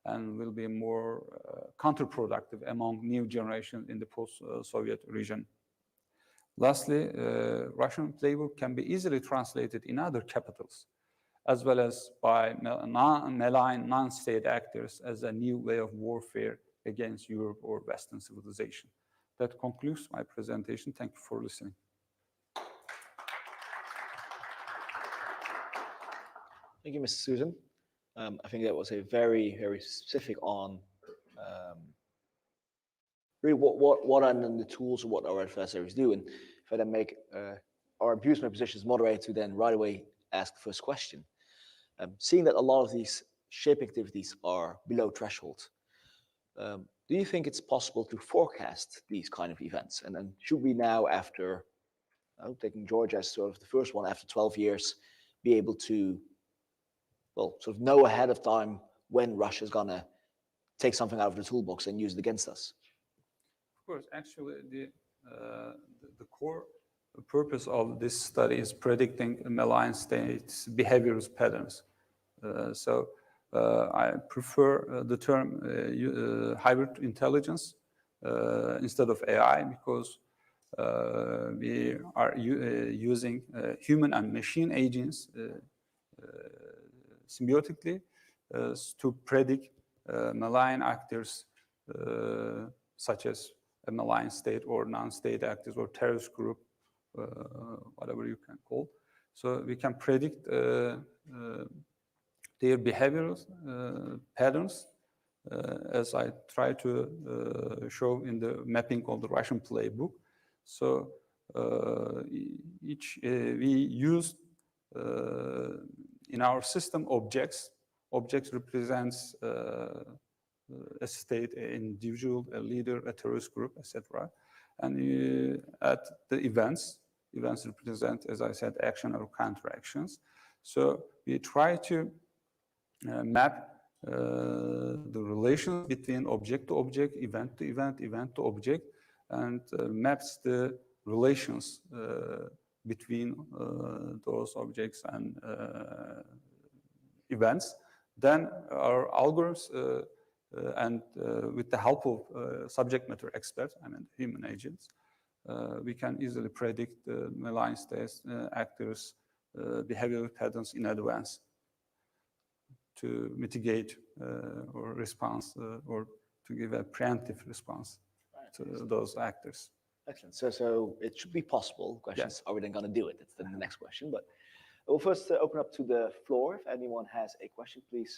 and will be more counterproductive among new generations in the post-Soviet region. Lastly, Russian playbook can be easily translated in other capitals, as well as by malign non-state actors as a new way of warfare against Europe or Western civilization. That concludes my presentation. Thank you for listening. Thank you, Mr. Susan. I think that was a very, very specific on really what are the tools and what our adversaries do. And if I then make or abuse my position as moderator to then right away ask the first question. Seeing that a lot of these shaping activities are below threshold, do you think it's possible to forecast these kind of events? And then should we now, after taking Georgia as sort of the first one after 12 years, be able to, well, sort of know ahead of time when Russia's gonna take something out of the toolbox and use it against us? Of course, actually, the core purpose of this study is predicting malign states' behavioral patterns. I prefer the term hybrid intelligence instead of AI because we are using human and machine agents symbiotically to predict malign actors such as a malign state or non-state actors or terrorist group, whatever you can call. So we can predict their behavioral patterns, as I try to show in the mapping of the Russian playbook. So we use in our system objects. Objects represents a state, an individual, a leader, a terrorist group, etc. And at the events represent, as I said, action or counter-actions. So we try to map the relations between object to object, event to event, event to object, and maps the relations between those objects and events. Then our algorithms and with the help of subject matter experts, I mean human agents, we can easily predict the malign states, actors, behavioral patterns in advance to mitigate or response or to give a preemptive response to those actors. Excellent. So it should be possible. Questions, are we then going to do it? That's the next question. But we'll first open up to the floor. If anyone has a question, please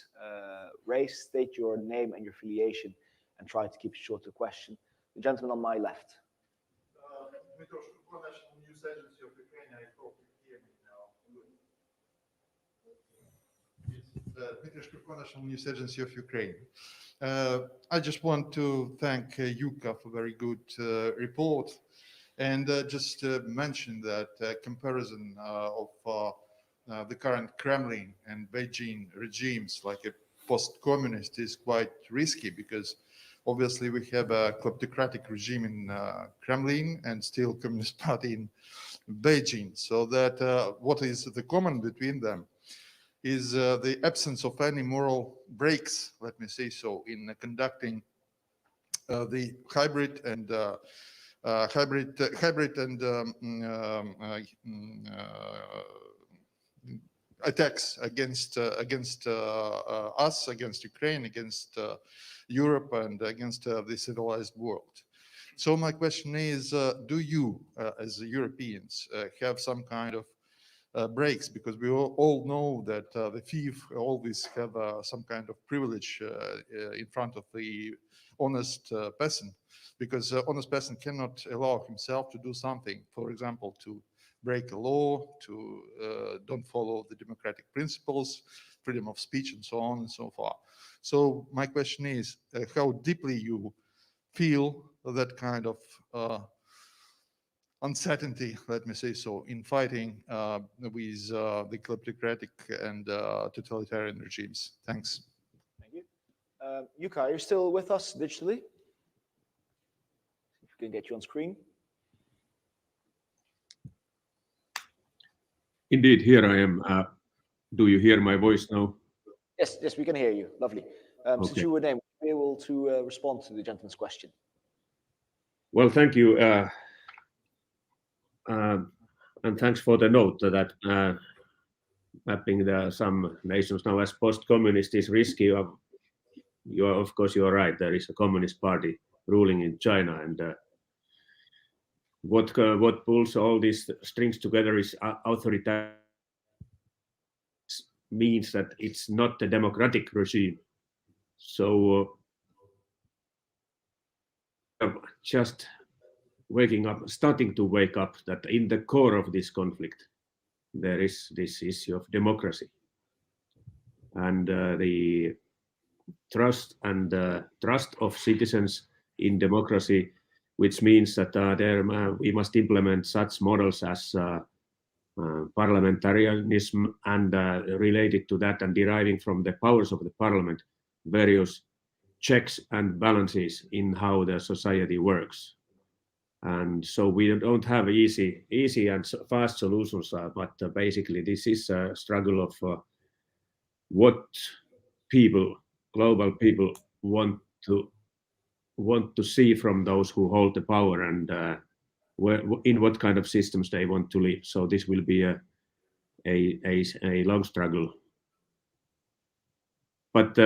state your name and your affiliation, and try to keep it short to the question. The gentleman on my left. News Agency of Ukraine. I hope you hear me now. Dmitry Shpurko, National News Agency of Ukraine. I just want to thank Yuka for very good report, and just mention that comparison of the current Kremlin and Beijing regimes, like a post-communist, is quite risky, because obviously we have a kleptocratic regime in Kremlin and still Communist Party in Beijing. So that what is the common between them is the absence of any moral breaks, let me say so, in conducting the hybrid and attacks against us, against Ukraine, against Europe, and against the civilized world. So my question is, do you, as Europeans, have some kind of breaks? Because we all know that the thief always have some kind of privilege in front of the honest person, because honest person cannot allow himself to do something, for example, to break a law, to don't follow the democratic principles, freedom of speech, and so on and so forth. So my question is, how deeply you feel that kind of uncertainty, let me say so, in fighting with the kleptocratic and totalitarian regimes. Thanks. Thank you. Yuka, are you still with us digitally? If we can get you on screen. Indeed, here I am. Do you hear my voice now? Yes, yes, we can hear you. Lovely. Since you were named, be able to respond to the gentleman's question. Well, thank you. And thanks for the note that mapping some nations now as post-communist is risky. Of course, you are right. There is a communist party ruling in China, and what pulls all these strings together is authoritarian. Means that it's not a democratic regime. So just waking up, starting to wake up, that in the core of this conflict, there is this issue of democracy, and the trust of citizens in democracy, which means that we must implement such models as parliamentarianism, and related to that and deriving from the powers of the parliament, various checks and balances in how the society works. And so we don't have easy and fast solutions, but basically this is a struggle of what global people want to see from those who hold the power, and in what kind of systems they want to live. So this will be a long struggle. But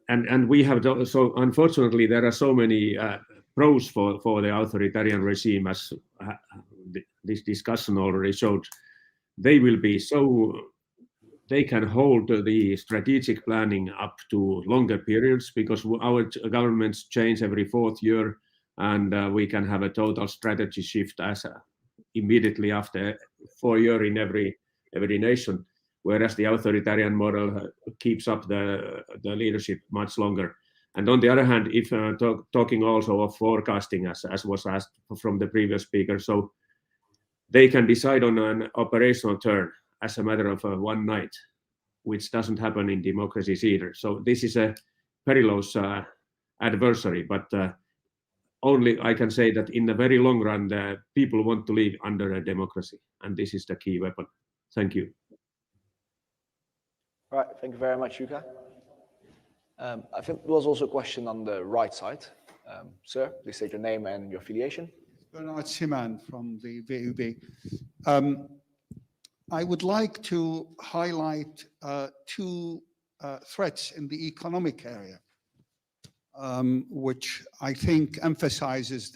and we have so unfortunately there are so many pros for the authoritarian regime, as this discussion already showed. They will be they can hold the strategic planning up to longer periods, because our governments change every 4th year, and we can have a total strategy shift as immediately after 4 years in every nation, whereas the authoritarian model keeps up the leadership much longer. And on the other hand, if talking also of forecasting, as was asked from the previous speaker, so they can decide on an operational turn as a matter of one night, which doesn't happen in democracies either. So this is a perilous adversary, but only I can say that in the very long run, the people want to live under a democracy, and this is the key weapon. Thank you. All right, thank you very much, Jukka. I think there was also a question on the right side. Sir, please state your name and your affiliation. Bernard Siman from the VUB. I would like to highlight two threats in the economic area, which I think emphasizes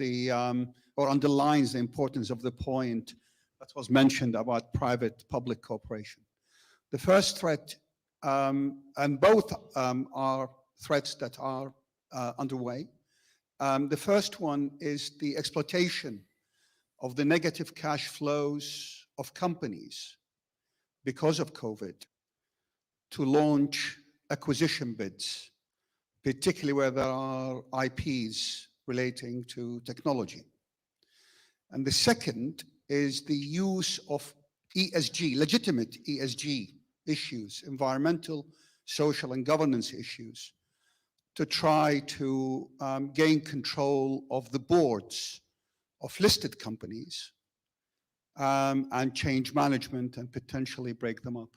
or underlines the importance of the point that was mentioned about private-public cooperation. The first threat, and both are threats that are underway. The first one is the exploitation of the negative cash flows of companies because of COVID to launch acquisition bids, particularly where there are IPs relating to technology. And the second is the use of ESG, legitimate ESG issues, environmental, social, and governance issues, to try to gain control of the boards of listed companies and change management and potentially break them up.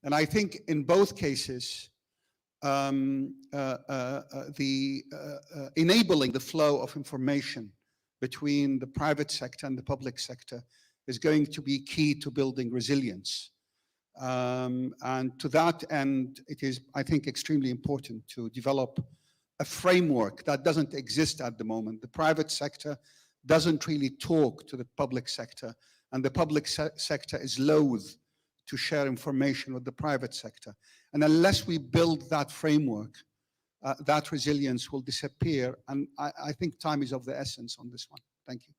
And I think in both cases, enabling the flow of information between the private sector and the public sector is going to be key to building resilience. And to that end, it is, I think, extremely important to develop a framework that doesn't exist at the moment. The private sector doesn't really talk to the public sector, and the public sector is loath to share information with the private sector. And unless we build that framework, that resilience will disappear. And I think time is of the essence on this one. Thank you.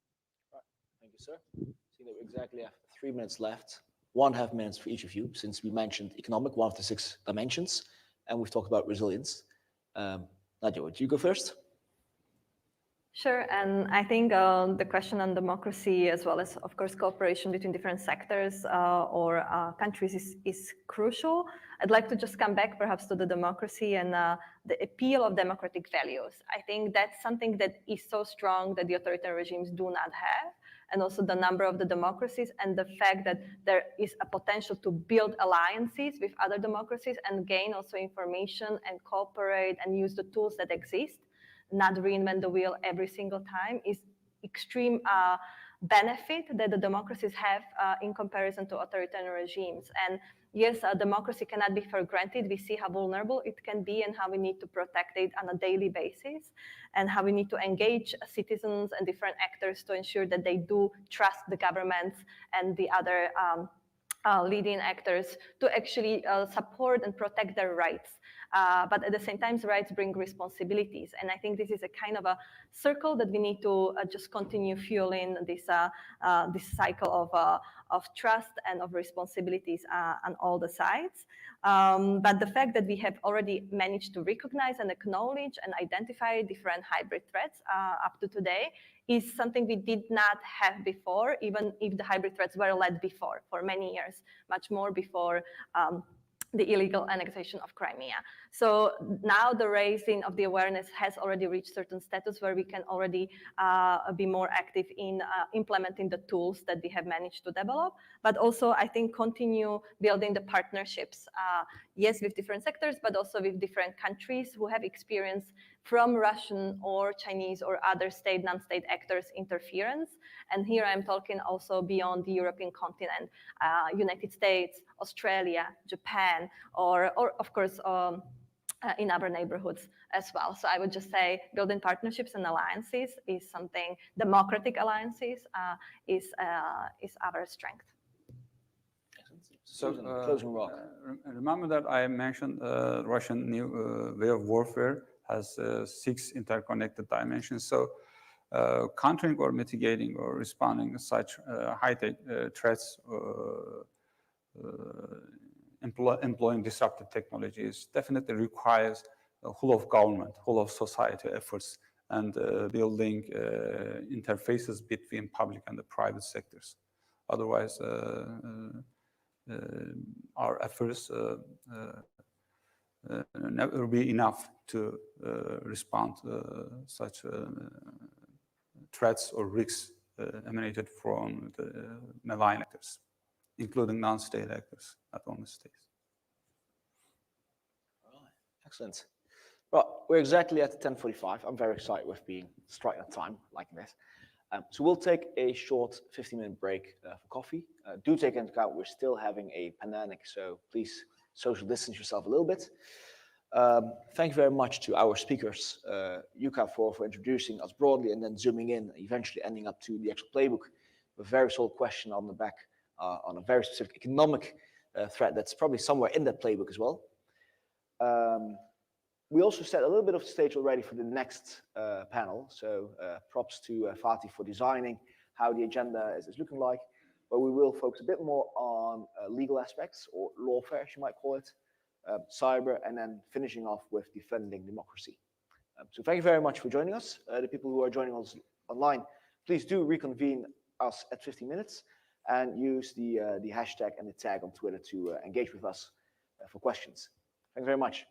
Right. Thank you, sir. See that we exactly have 3 minutes left. 1.5 minutes for each of you, since we mentioned economic, one of the 6 dimensions, and we've talked about resilience. Nadia, would you go first? Sure, and I think the question on democracy, as well as, of course, cooperation between different sectors or countries is crucial. I'd like to just come back perhaps to the democracy and the appeal of democratic values. I think that's something that is so strong that the authoritarian regimes do not have, and also the number of the democracies and the fact that there is a potential to build alliances with other democracies and gain also information and cooperate and use the tools that exist, not reinvent the wheel every single time, is extreme benefit that the democracies have in comparison to authoritarian regimes. And yes, democracy cannot be for granted. We see how vulnerable it can be and how we need to protect it on a daily basis, and how we need to engage citizens and different actors to ensure that they do trust the governments and the other leading actors to actually support and protect their rights. But at the same time, rights bring responsibilities. And I think this is a kind of a circle that we need to just continue fueling this cycle of trust and of responsibilities on all the sides. But the fact that we have already managed to recognize and acknowledge and identify different hybrid threats up to today is something we did not have before, even if the hybrid threats were led before, for many years, much more before the illegal annexation of Crimea. So now the raising of the awareness has already reached certain status where we can already be more active in implementing the tools that we have managed to develop, but also I think continue building the partnerships, yes, with different sectors, but also with different countries who have experience from Russian or Chinese or other state, non-state actors interference. And here I'm talking also beyond the European continent, United States, Australia, Japan, or of course, in our neighborhoods as well. So I would just say building partnerships and alliances is something, democratic alliances is our strength. So closing remark. Remember that I mentioned Russian new way of warfare has 6 interconnected dimensions. So countering or mitigating or responding to such high-tech threats, employing disruptive technologies definitely requires whole of government, whole of society efforts, and building interfaces between public and the private sectors. Otherwise, our efforts never be enough to respond to such threats or risks emanated from the malign actors, including non-state actors, not only states. Excellent. Well, we're exactly at 10:45. I'm very excited with being straight on time like this. So we'll take a short 15-minute break for coffee. Do take into account we're still having a pandemic, so please social distance yourself a little bit. Thank you very much to our speakers, Yuka, for introducing us broadly and then zooming in, eventually ending up to the actual playbook with a very solid question on the back on a very specific economic threat that's probably somewhere in that playbook as well. We also set a little bit of stage already for the next panel. So props to Fatih for designing how the agenda is looking like. But we will focus a bit more on legal aspects or lawfare, as you might call it, cyber, and then finishing off with defending democracy. So thank you very much for joining us. The people who are joining us online, please do reconvene us at 15 minutes and use the hashtag and the tag on Twitter to engage with us for questions. Thank you very much.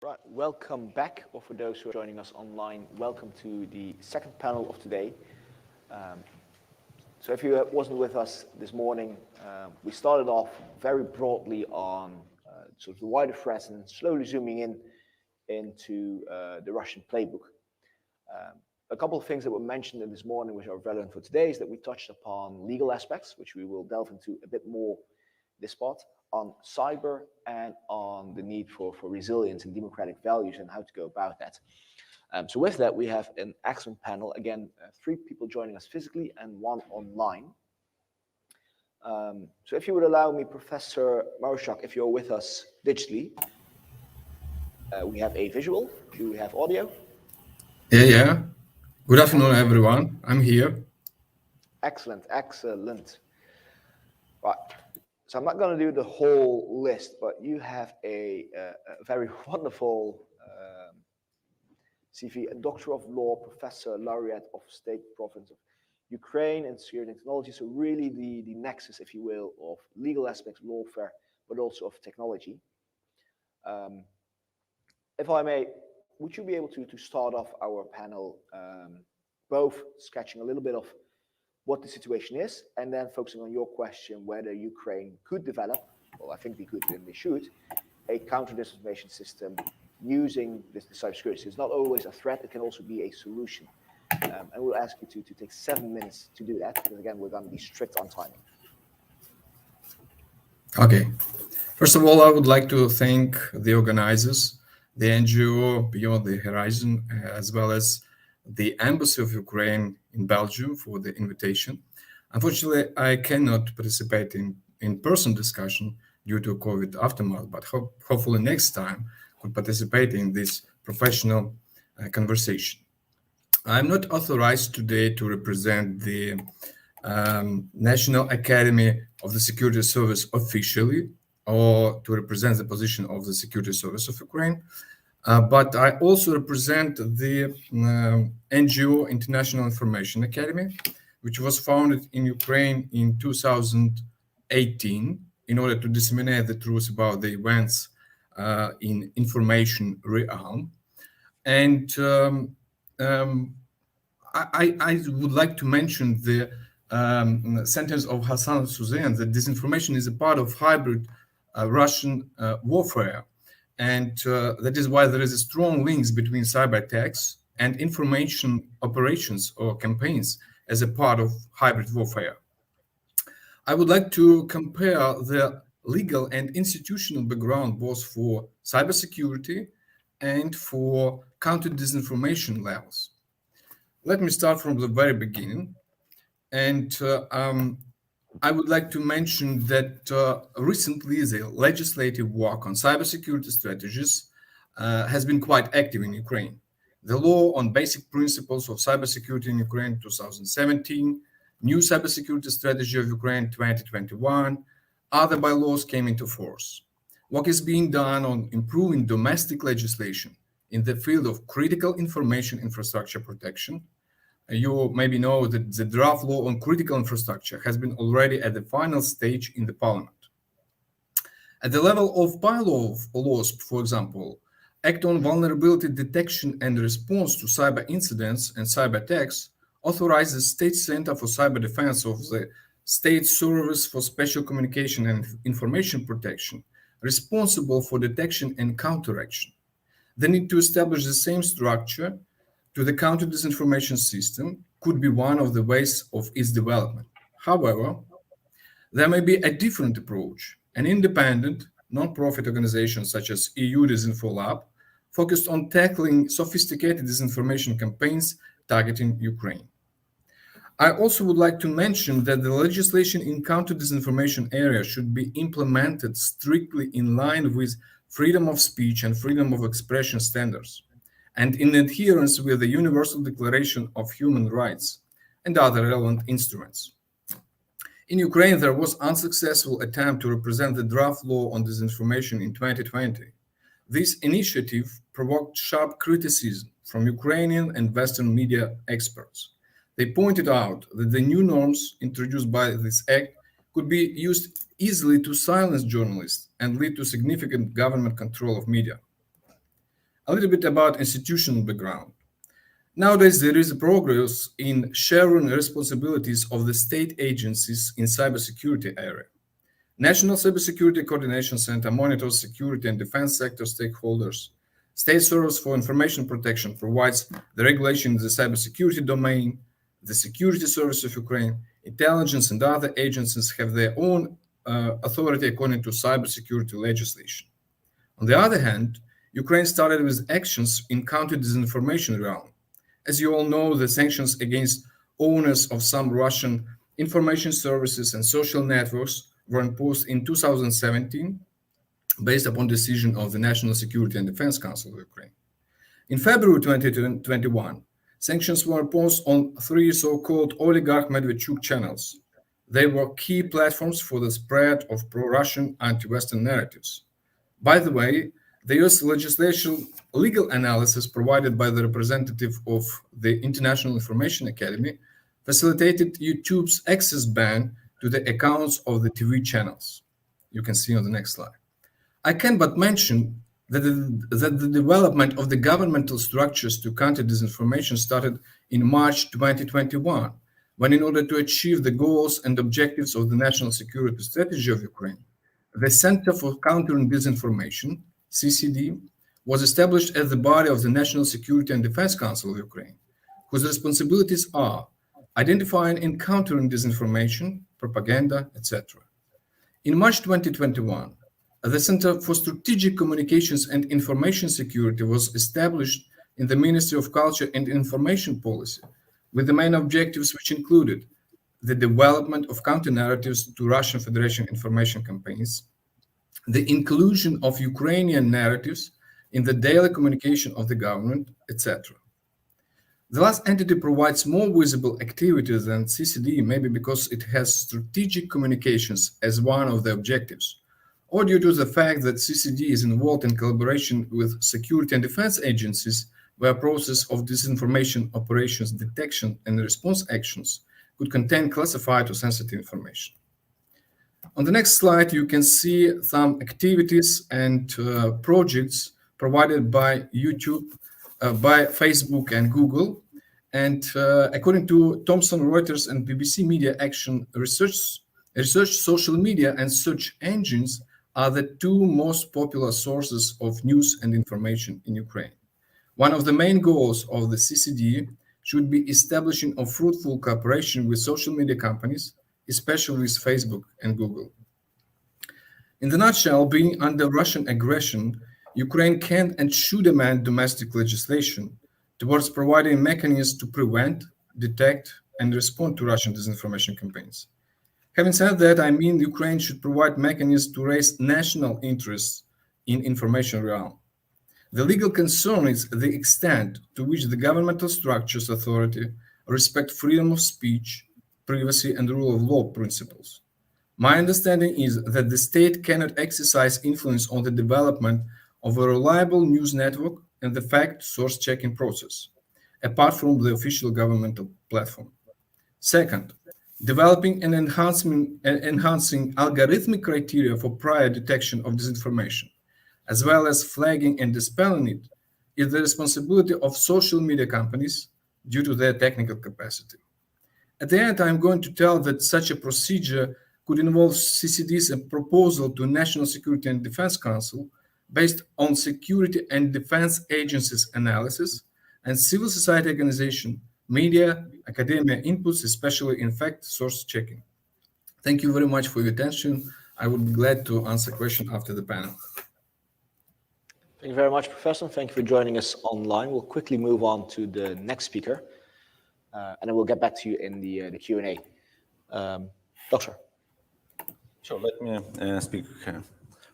Right, welcome back, or for those who are joining us online, welcome to the second panel of today. So if you wasn't with us this morning, we started off very broadly on sort of the wider threats and slowly zooming into the Russian playbook. A couple of things that were mentioned in this morning which are relevant for today is that we touched upon legal aspects, which we will delve into a bit more this part, on cyber and on the need for resilience and democratic values and how to go about that. So with that, we have an excellent panel. Again, 3 people joining us physically and 1 online. So if you would allow me, Professor Marushak, if you're with us digitally, we have a visual. Do we have audio? Yeah. Good afternoon, everyone. I'm here. Excellent, excellent. Right. So I'm not going to do the whole list, but you have a very wonderful CV, a Doctor of Law, Professor Laureate of State Province of Ukraine and Security and Technology. So really the nexus, if you will, of legal aspects, lawfare, but also of technology. If I may, would you be able to start off our panel, both sketching a little bit of what the situation is, and then focusing on your question whether Ukraine could develop, well, I think they could and they should, a counter-disinformation system using the cybersecurity. It's not always a threat, it can also be a solution. And we'll ask you to take 7 minutes to do that, because again, we're going to be strict on timing. Okay. First of all, I would like to thank the organizers, the NGO Beyond the Horizon, as well as the Embassy of Ukraine in Belgium for the invitation. Unfortunately, I cannot participate in in-person discussion due to COVID aftermath, but hopefully next time could participate in this professional conversation. I'm not authorized today to represent the National Academy of the Security Service officially, or to represent the position of the Security Service of Ukraine. But I also represent the NGO International Information Academy, which was founded in Ukraine in 2018 in order to disseminate the truth about the events in information realm. And I would like to mention the sentence of Hassan Suzan that disinformation is a part of hybrid Russian warfare. And that is why there is a strong links between cyber attacks and information operations or campaigns as a part of hybrid warfare. I would like to compare the legal and institutional background both for cybersecurity and for counter-disinformation levels. Let me start from the very beginning. And I would like to mention that recently the legislative work on cybersecurity strategies has been quite active in Ukraine. The law on basic principles of cybersecurity in Ukraine 2017, new cybersecurity strategy of Ukraine 2021, other bylaws came into force. Work is being done on improving domestic legislation in the field of critical information infrastructure protection. You maybe know that the draft law on critical infrastructure has been already at the final stage in the parliament. At the level of bylaws, for example, Act on Vulnerability Detection and Response to Cyber Incidents and Cyber Attacks authorizes State Center for Cyber Defense of the State Service for Special Communication and Information Protection responsible for detection and counteraction. The need to establish the same structure to the counter-disinformation system could be one of the ways of its development. However, there may be a different approach. An independent, non-profit organization such as EU Disinfo Lab focused on tackling sophisticated disinformation campaigns targeting Ukraine. I also would like to mention that the legislation in counter-disinformation area should be implemented strictly in line with freedom of speech and freedom of expression standards, and in adherence with the Universal Declaration of Human Rights and other relevant instruments. In Ukraine, there was an unsuccessful attempt to represent the draft law on disinformation in 2020. This initiative provoked sharp criticism from Ukrainian and Western media experts. They pointed out that the new norms introduced by this act could be used easily to silence journalists and lead to significant government control of media. A little bit about institutional background. Nowadays, there is progress in sharing responsibilities of the state agencies in cybersecurity area. National Cybersecurity Coordination Center monitors security and defense sector stakeholders. State Service for Information Protection provides the regulation in the cybersecurity domain. The Security Service of Ukraine, intelligence, and other agencies have their own authority according to cybersecurity legislation. On the other hand, Ukraine started with actions in counter-disinformation realm. As you all know, the sanctions against owners of some Russian information services and social networks were imposed in 2017 based upon decision of the National Security and Defense Council of Ukraine. In February 2021, sanctions were imposed on 3 so-called oligarch Medvedchuk channels. They were key platforms for the spread of pro-Russian anti-Western narratives. By the way, the US legislation legal analysis provided by the representative of the International Information Academy facilitated YouTube's access ban to the accounts of the TV channels. You can see on the next slide. I can but mention that the development of the governmental structures to counter disinformation started in March 2021, when in order to achieve the goals and objectives of the National Security Strategy of Ukraine, the Center for Countering Disinformation, CCD, was established as the body of the National Security and Defense Council of Ukraine, whose responsibilities are identifying and countering disinformation, propaganda, etc. In March 2021, the Center for Strategic Communications and Information Security was established in the Ministry of Culture and Information Policy, with the main objectives which included the development of counter-narratives to Russian Federation information campaigns, the inclusion of Ukrainian narratives in the daily communication of the government, etc. The last entity provides more visible activities than CCD, maybe because it has strategic communications as one of the objectives, or due to the fact that CCD is involved in collaboration with security and defense agencies where process of disinformation operations detection and response actions could contain classified or sensitive information. On the next slide, you can see some activities and projects provided by YouTube, by Facebook and Google. And according to Thomson Reuters and BBC Media Action research, social media and search engines are the 2 most popular sources of news and information in Ukraine. One of the main goals of the CCD should be establishing a fruitful cooperation with social media companies, especially with Facebook and Google. In the nutshell, being under Russian aggression, Ukraine can and should demand domestic legislation towards providing mechanisms to prevent, detect, and respond to Russian disinformation campaigns. Having said that, I mean Ukraine should provide mechanisms to raise national interests in information realm. The legal concern is the extent to which the governmental structures authority respect freedom of speech, privacy, and rule of law principles. My understanding is that the state cannot exercise influence on the development of a reliable news network and the fact source checking process, apart from the official governmental platform. Second, developing and enhancing algorithmic criteria for prior detection of disinformation, as well as flagging and dispelling it, is the responsibility of social media companies due to their technical capacity. At the end, I'm going to tell that such a procedure could involve CCD's proposal to National Security and Defense Council based on security and defense agencies analysis and civil society organization, media, academia inputs, especially in fact source checking. Thank you very much for your attention. I would be glad to answer questions after the panel. Thank you very much, Professor. Thank you for joining us online. We'll quickly move on to the next speaker, and then we'll get back to you in the Q&A. Doctor. Sure, let me speak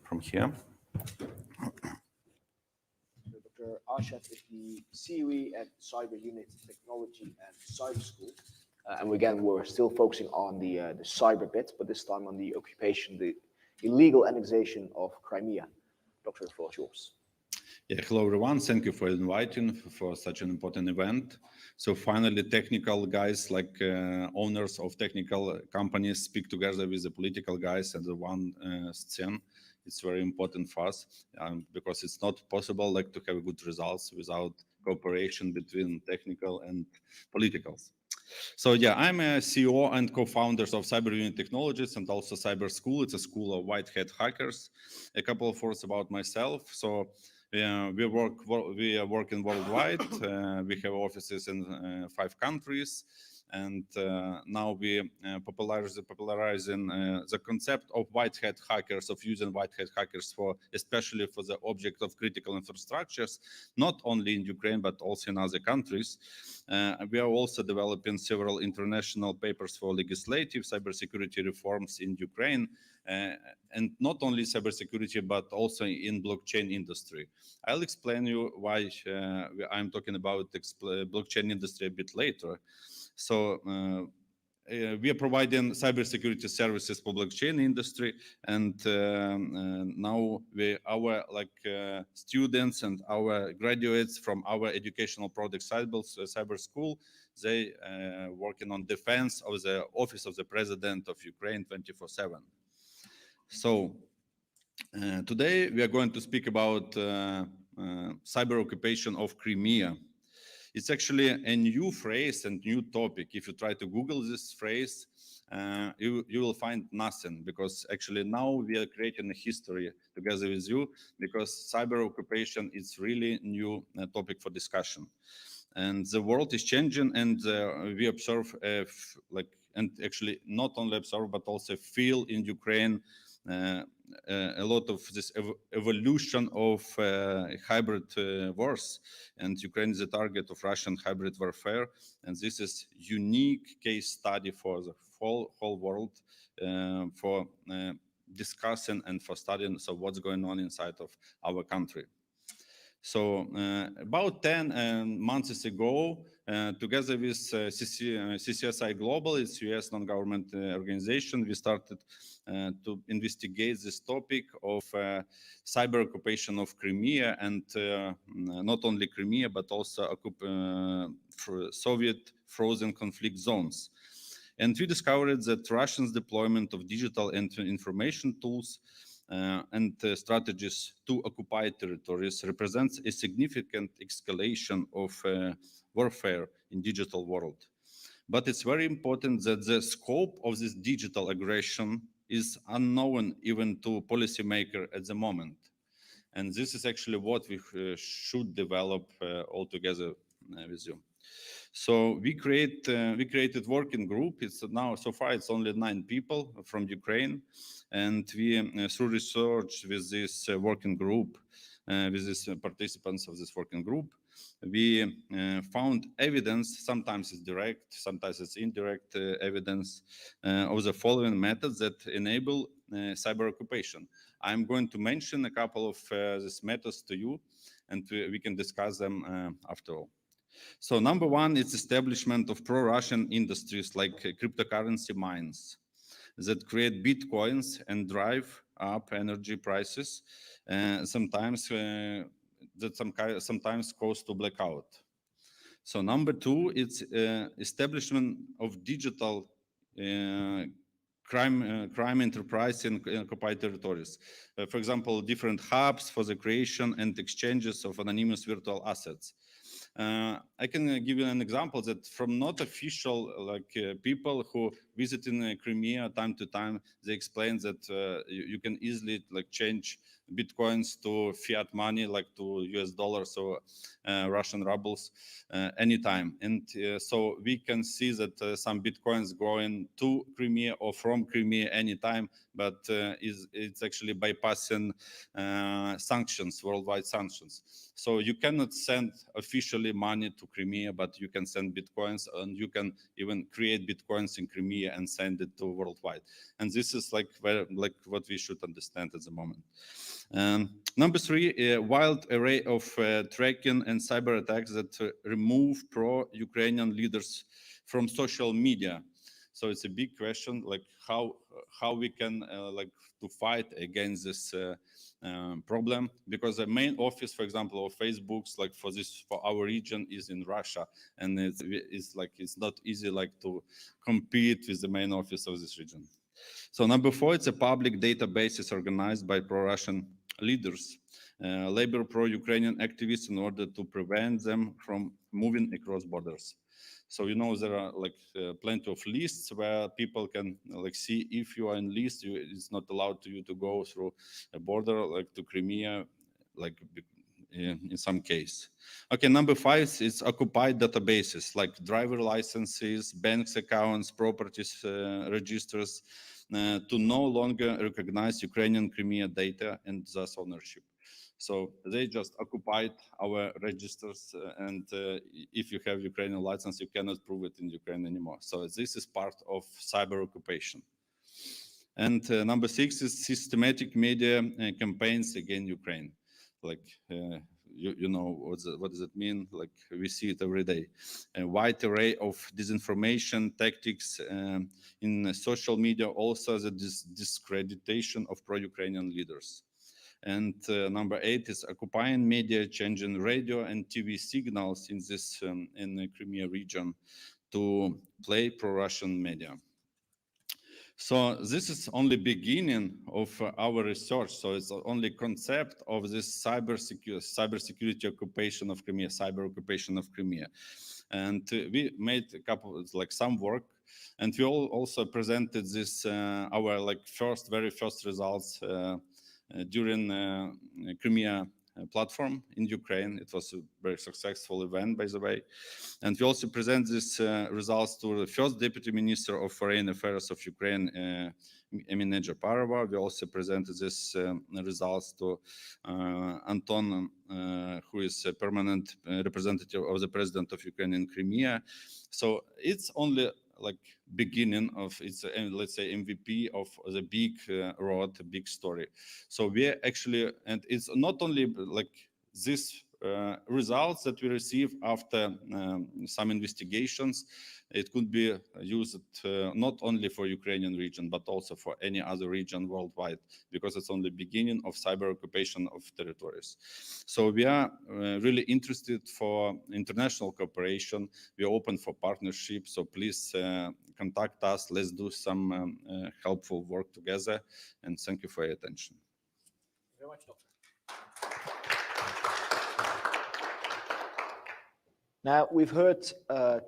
from here. Dr. Ashat is the COE at Cyber Unit Technology and Cyber School. And again, we're still focusing on the cyber bit, but this time on the occupation, the illegal annexation of Crimea. Dr. the floor is yours. Yeah, hello everyone. Thank you for inviting for such an important event. So finally, technical guys like owners of technical companies speak together with the political guys at the one scene. It's very important for us because it's not possible like to have good results without cooperation between technical and politicals. So yeah, I'm a CEO and co-founders of Cyber Unit Technologies and also Cyber School. It's a school of white hat hackers. A couple of words about myself. So we are working worldwide. We have offices in 5 countries, and now we popularizing the concept of white hat hackers, of using white hat hackers for especially for the object of critical infrastructures, not only in Ukraine but also in other countries. We are also developing several international papers for legislative cybersecurity reforms in Ukraine, and not only cybersecurity but also in blockchain industry. I'll explain you why I'm talking about blockchain industry a bit later. So we are providing cybersecurity services for blockchain industry, and now our students and our graduates from our educational project Cyber School, they working on defense of the office of the President of Ukraine 24/7. So today we are going to speak about cyber occupation of Crimea. It's actually a new phrase and new topic. If you try to Google this phrase, you will find nothing, because actually now we are creating a history together with you, because cyber occupation is really new topic for discussion. And the world is changing, and we observe and actually not only observe but also feel in Ukraine a lot of this evolution of hybrid wars, and Ukraine is a target of Russian hybrid warfare, and this is unique case study for the whole world for discussing and for studying so what's going on inside of our country. So about 10 months ago, together with CCSI Global, it's US non-government organization, we started to investigate this topic of cyber occupation of Crimea, and not only Crimea, but also Soviet frozen conflict zones. And we discovered that Russians' deployment of digital and information tools and strategies to occupy territories represents a significant escalation of warfare in digital world. But it's very important that the scope of this digital aggression is unknown even to policymakers at the moment. And this is actually what we should develop all together with you. So we created working group. It's now, so far, it's only 9 people from Ukraine. And we, through research with this working group, with these participants of this working group, we found evidence, sometimes it's direct, sometimes it's indirect evidence of the following methods that enable cyber occupation. I'm going to mention a couple of these methods to you, and we can discuss them after all. So number one is establishment of pro-Russian industries like cryptocurrency mines that create bitcoins and drive up energy prices, sometimes cause to blackout. So number two, it's establishment of digital crime enterprise in occupied territories. For example, different hubs for the creation and exchanges of anonymous virtual assets. I can give you an example that from not official people who visit in Crimea time to time, they explain that you can easily change bitcoins to fiat money, like to US dollars or Russian rubles anytime. And so we can see that some bitcoins going to Crimea or from Crimea anytime, but it's actually bypassing sanctions, worldwide sanctions. So you cannot send officially money to Crimea, but you can send bitcoins, and you can even create bitcoins in Crimea and send it to worldwide. And this is like what we should understand at the moment. Number three, a wild array of tracking and cyber attacks that remove pro-Ukrainian leaders from social media. So it's a big question, like how we can like to fight against this problem, because the main office, for example, of Facebook's like for our region is in Russia, and it's like it's not easy like to compete with the main office of this region. So number 4, it's a public databases organized by pro-Russian leaders, labor pro-Ukrainian activists in order to prevent them from moving across borders. So there are like plenty of lists where people can like see if you are in list, it's not allowed to you to go through a border like to Crimea, like in some case. Okay, number 5 is occupied databases like driver licenses, banks accounts, properties registers, to no longer recognize Ukrainian Crimea data and thus ownership. So they just occupied our registers, and if you have Ukrainian license, you cannot prove it in Ukraine anymore. So this is part of cyber occupation. And number 6 is systematic media campaigns against Ukraine. Like, you know, what does it mean? Like, we see it every day. A wide array of disinformation tactics in social media, also the discreditation of pro-Ukrainian leaders. And number 8 is occupying media, changing radio and TV signals in the Crimea region to play pro-Russian media. So this is only beginning of our research. So it's only concept of this cybersecurity occupation of Crimea, cyber occupation of Crimea. And we made a couple, like some work, and we also presented this, our like very first results during Crimea platform in Ukraine. It was a very successful event, by the way. And we also present these results to the first Deputy Minister of Foreign Affairs of Ukraine, Emine Japarova. We also presented these results to Anton, who is a permanent representative of the President of Ukraine in Crimea. So it's only like beginning of its, let's say, MVP of the big road, big story. So we actually, and it's not only like this results that we receive after some investigations. It could be used not only for Ukrainian region, but also for any other region worldwide, because it's only beginning of cyber occupation of territories. So we are really interested for international cooperation. We are open for partnership. So please contact us. Let's do some helpful work together. And thank you for your attention. Thank you very much, Doctor. Now, we've heard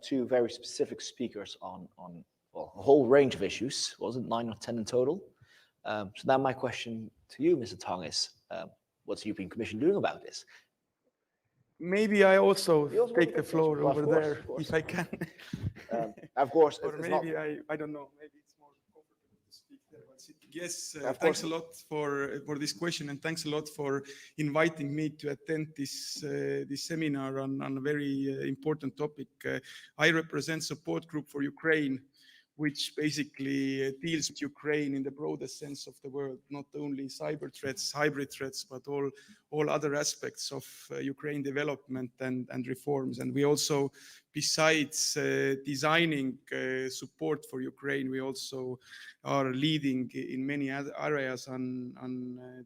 two very specific speakers on well, a whole range of issues. Wasn't 9 or 10 in total? So now my question to you, Mr. Tong, is what's the European Commission doing about this? Maybe I also take the floor Well, over there, if I can. Of course. Or maybe I don't know, maybe it's more comfortable to speak there while sitting. Yes, thanks a lot for this question, and thanks a lot for inviting me to attend this seminar on a very important topic. I represent Support Group for Ukraine, which basically deals with Ukraine in the broadest sense of the word, not only cyber threats, hybrid threats, but all other aspects of Ukraine development and reforms. And we also, besides designing support for Ukraine, we also are leading in many other areas on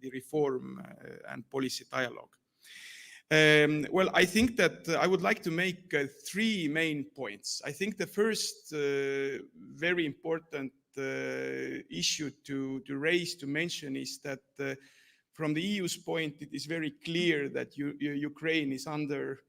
the reform and policy dialogue. Well, I think that I would like to make 3 main points. I think the first very important issue to raise, to mention, is that from the EU's point, it is very clear that Ukraine is under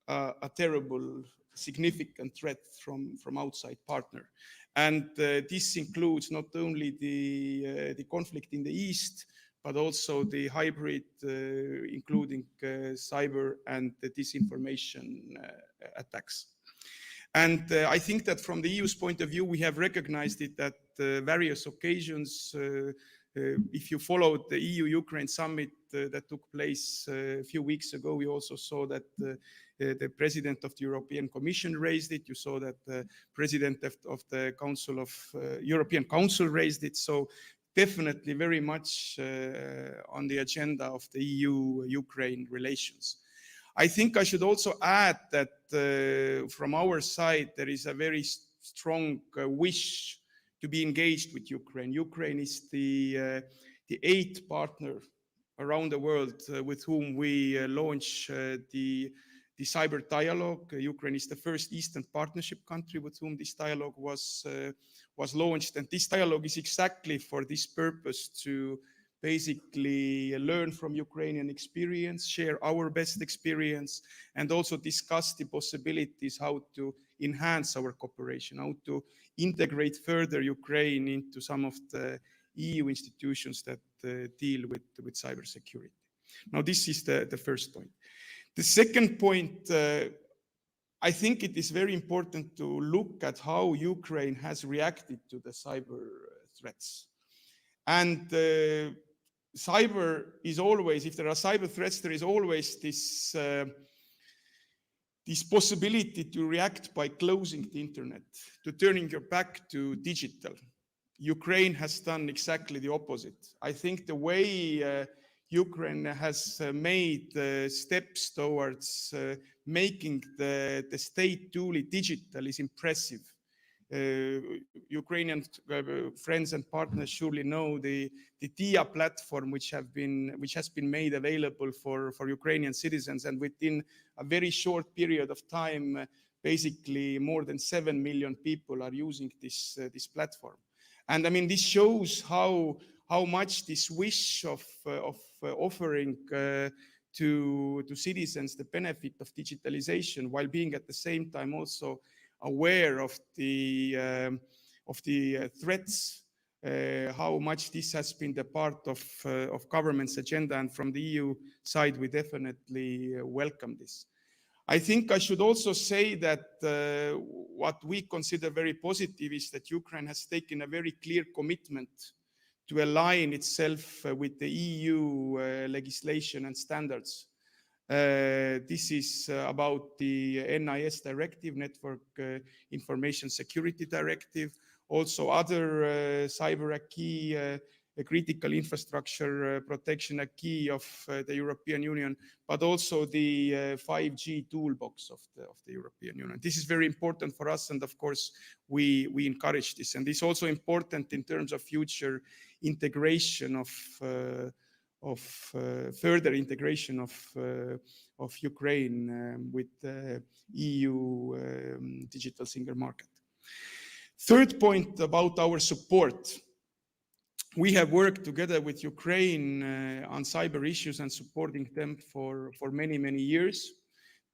a terrible, significant threat from outside partner. And this includes not only the conflict in the east, but also the hybrid, including cyber and the disinformation attacks. And I think that from the EU's point of view, we have recognized it at various occasions. If you followed the EU-Ukraine summit that took place a few weeks ago, we also saw that the President of the European Commission raised it. You saw that the President of the Council of European Council raised it. So definitely very much on the agenda of the EU-Ukraine relations. I think I should also add that from our side, there is a very strong wish to be engaged with Ukraine. Ukraine is the 8th partner around the world with whom we launch the cyber dialogue. Ukraine is the first Eastern Partnership country with whom this dialogue was launched. And this dialogue is exactly for this purpose, to basically learn from Ukrainian experience, share our best experience, and also discuss the possibilities how to enhance our cooperation, how to integrate further Ukraine into some of the EU institutions that deal with cybersecurity. Now, this is the first point. The second point, I think it is very important to look at how Ukraine has reacted to the cyber threats. And cyber is always, if there are cyber threats, there is always this possibility to react by closing the internet, to turning your back to digital. Ukraine has done exactly the opposite. I think the way Ukraine has made steps towards making the state duly digital is impressive. Ukrainian friends and partners surely know the TIA platform, which has been made available for Ukrainian citizens, and within a very short period of time, basically more than 7 million people are using this platform. And I mean, this shows how much this wish of offering to citizens the benefit of digitalization, while being at the same time also aware of the threats, how much this has been the part of government's agenda. And from the EU side, we definitely welcome this. I think I should also say that what we consider very positive is that Ukraine has taken a very clear commitment to align itself with the EU legislation and standards. This is about the NIS directive, Network Information Security Directive, also other cyber acquis, critical infrastructure protection acquis of the European Union, but also the 5G toolbox of the European Union. This is very important for us, and of course we encourage this. And it's also important in terms of future integration of further integration of Ukraine with the EU digital single market. Third point about our support. We have worked together with Ukraine on cyber issues and supporting them for many, many years.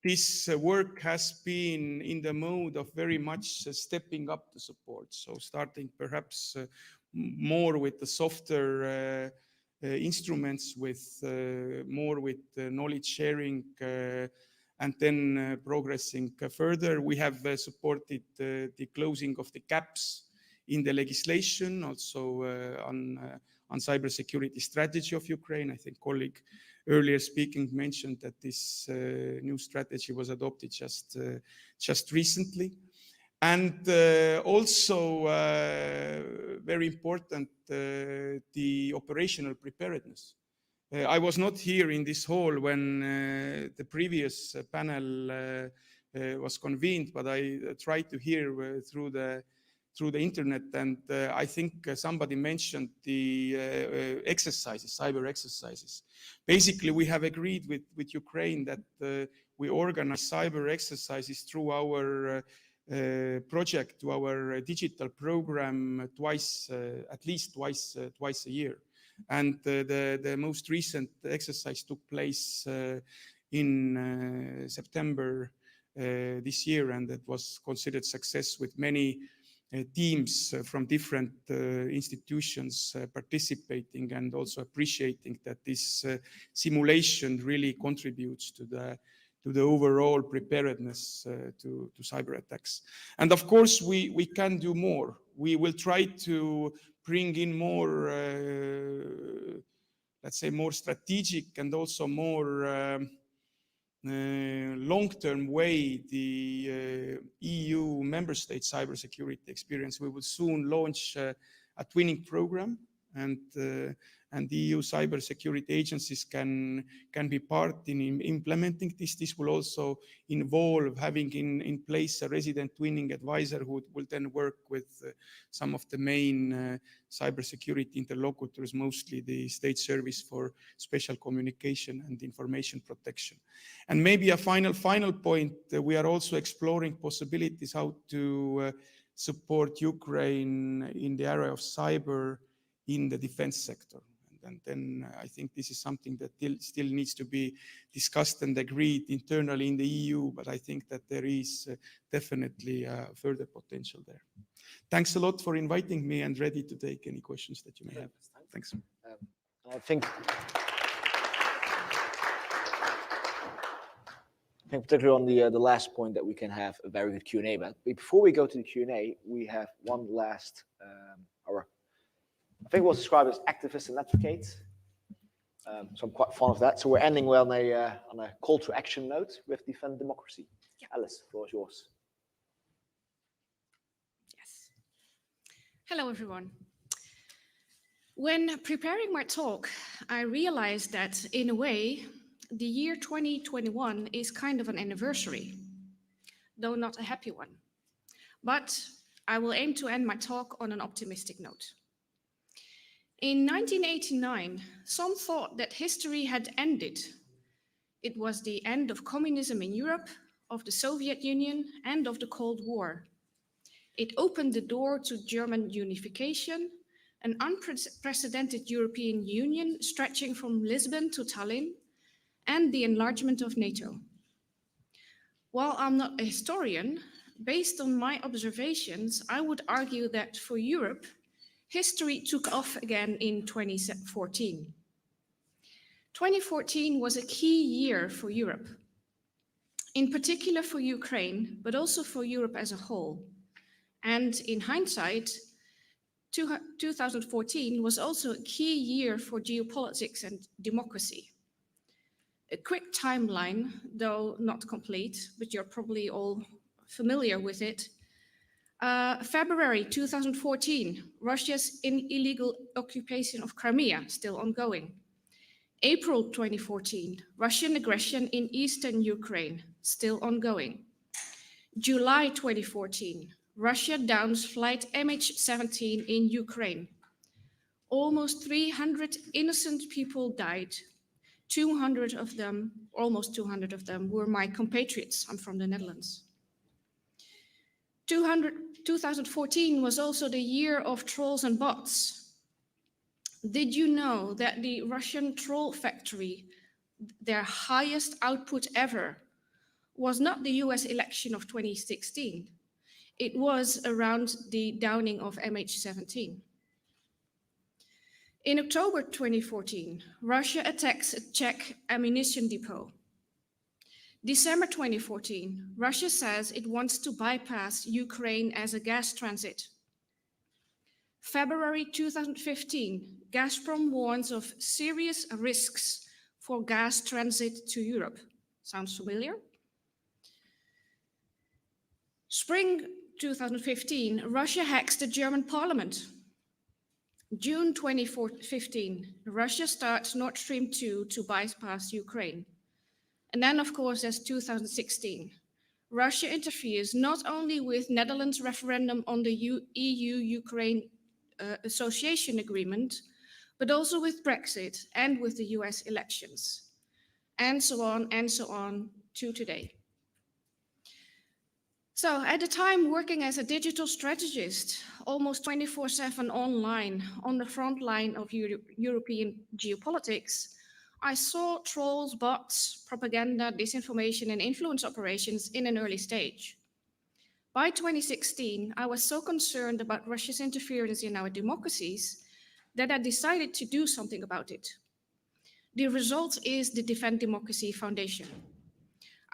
This work has been in the mode of very much stepping up the support. So starting perhaps more with the softer instruments, with more with knowledge sharing, and then progressing further. We have supported the closing of the gaps in the legislation, also on cybersecurity strategy of Ukraine. I think colleague earlier speaking mentioned that this new strategy was adopted just recently. And also very important, the operational preparedness. I was not here in this hall when the previous panel was convened, but I tried to hear through the internet, and I think somebody mentioned the exercises, cyber exercises. Basically, we have agreed with Ukraine that we organize cyber exercises through our project, to our digital program at least twice a year. And the most recent exercise took place in September this year, and it was considered success with many teams from different institutions participating, and also appreciating that this simulation really contributes to the overall preparedness to cyber attacks. And of course, we can do more. We will try to bring in more, let's say, more strategic and also more long-term way the EU member state cybersecurity experience. We will soon launch a twinning program, and and the EU cybersecurity agencies can be part in implementing this. This will also involve having in place a resident twinning advisor who will then work with some of the main cybersecurity interlocutors, mostly the State Service for Special Communication and Information Protection. And maybe a final point, we are also exploring possibilities how to support Ukraine in the area of cyber in the defense sector. And then I think this is something that still needs to be discussed and agreed internally in the EU, but I think that there is definitely further potential there. Thanks a lot for inviting me, and ready to take any questions that you may have. Thanks. I think particularly on the last point that we can have a very good Q&A, but before we go to the Q&A, we have one last, I think we'll describe as activists and advocates. So I'm quite fond of that. So we're ending well on a call to action note with Defend Democracy. Yeah. Alice, the floor is yours. Yes. Hello, everyone. When preparing my talk, I realized that in a way, the year 2021 is kind of an anniversary, though not a happy one. But I will aim to end my talk on an optimistic note. In 1989, some thought that history had ended. It was the end of communism in Europe, of the Soviet Union, and of the Cold War. It opened the door to German unification, an unprecedented European Union stretching from Lisbon to Tallinn, and the enlargement of NATO. While I'm not a historian, based on my observations, I would argue that for Europe, history took off again in 2014. 2014 was a key year for Europe, in particular for Ukraine, but also for Europe as a whole. And in hindsight, 2014 was also a key year for geopolitics and democracy. A quick timeline, though not complete, but you're probably all familiar with it. February 2014, Russia's illegal occupation of Crimea, still ongoing. April 2014, Russian aggression in eastern Ukraine, still ongoing. July 2014, Russia downs flight MH17 in Ukraine. Almost 300 innocent people died. 200 of them, almost 200 of them, were my compatriots. I'm from the Netherlands. 2014 was also the year of trolls and bots. Did you know that the Russian troll factory, their highest output ever, was not the US election of 2016? It was around the downing of MH17. In October 2014, Russia attacks a Czech ammunition depot. December 2014, Russia says it wants to bypass Ukraine as a gas transit. February 2015, Gazprom warns of serious risks for gas transit to Europe. Sounds familiar? Spring 2015, Russia hacks the German parliament. June 2015, Russia starts Nord Stream 2 to bypass Ukraine. And then, of course, there's 2016. Russia interferes not only with Netherlands' referendum on the EU-Ukraine association agreement, but also with Brexit and with the US elections, and so on to today. So at the time, working as a digital strategist, almost 24/7 online on the front line of European geopolitics, I saw trolls, bots, propaganda, disinformation, and influence operations in an early stage. By 2016, I was so concerned about Russia's interference in our democracies that I decided to do something about it. The result is the Defend Democracy Foundation.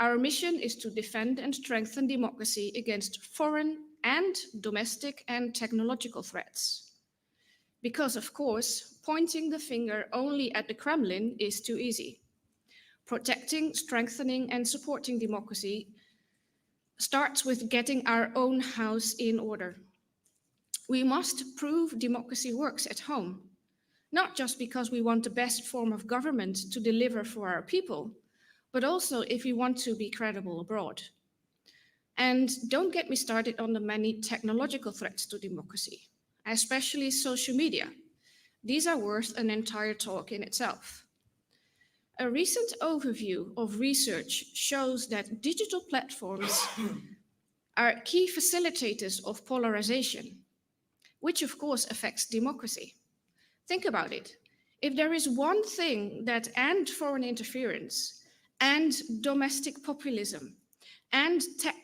Our mission is to defend and strengthen democracy against foreign and domestic and technological threats. Because, of course, pointing the finger only at the Kremlin is too easy. Protecting, strengthening, and supporting democracy starts with getting our own house in order. We must prove democracy works at home. not just because we want the best form of government to deliver for our people, but also if we want to be credible abroad. And don't get me started on the many technological threats to democracy, especially social media. These are worth an entire talk in itself. A recent overview of research shows that digital platforms are key facilitators of polarization, which of course affects democracy. Think about it. If there is one thing that and foreign interference and domestic populism and tech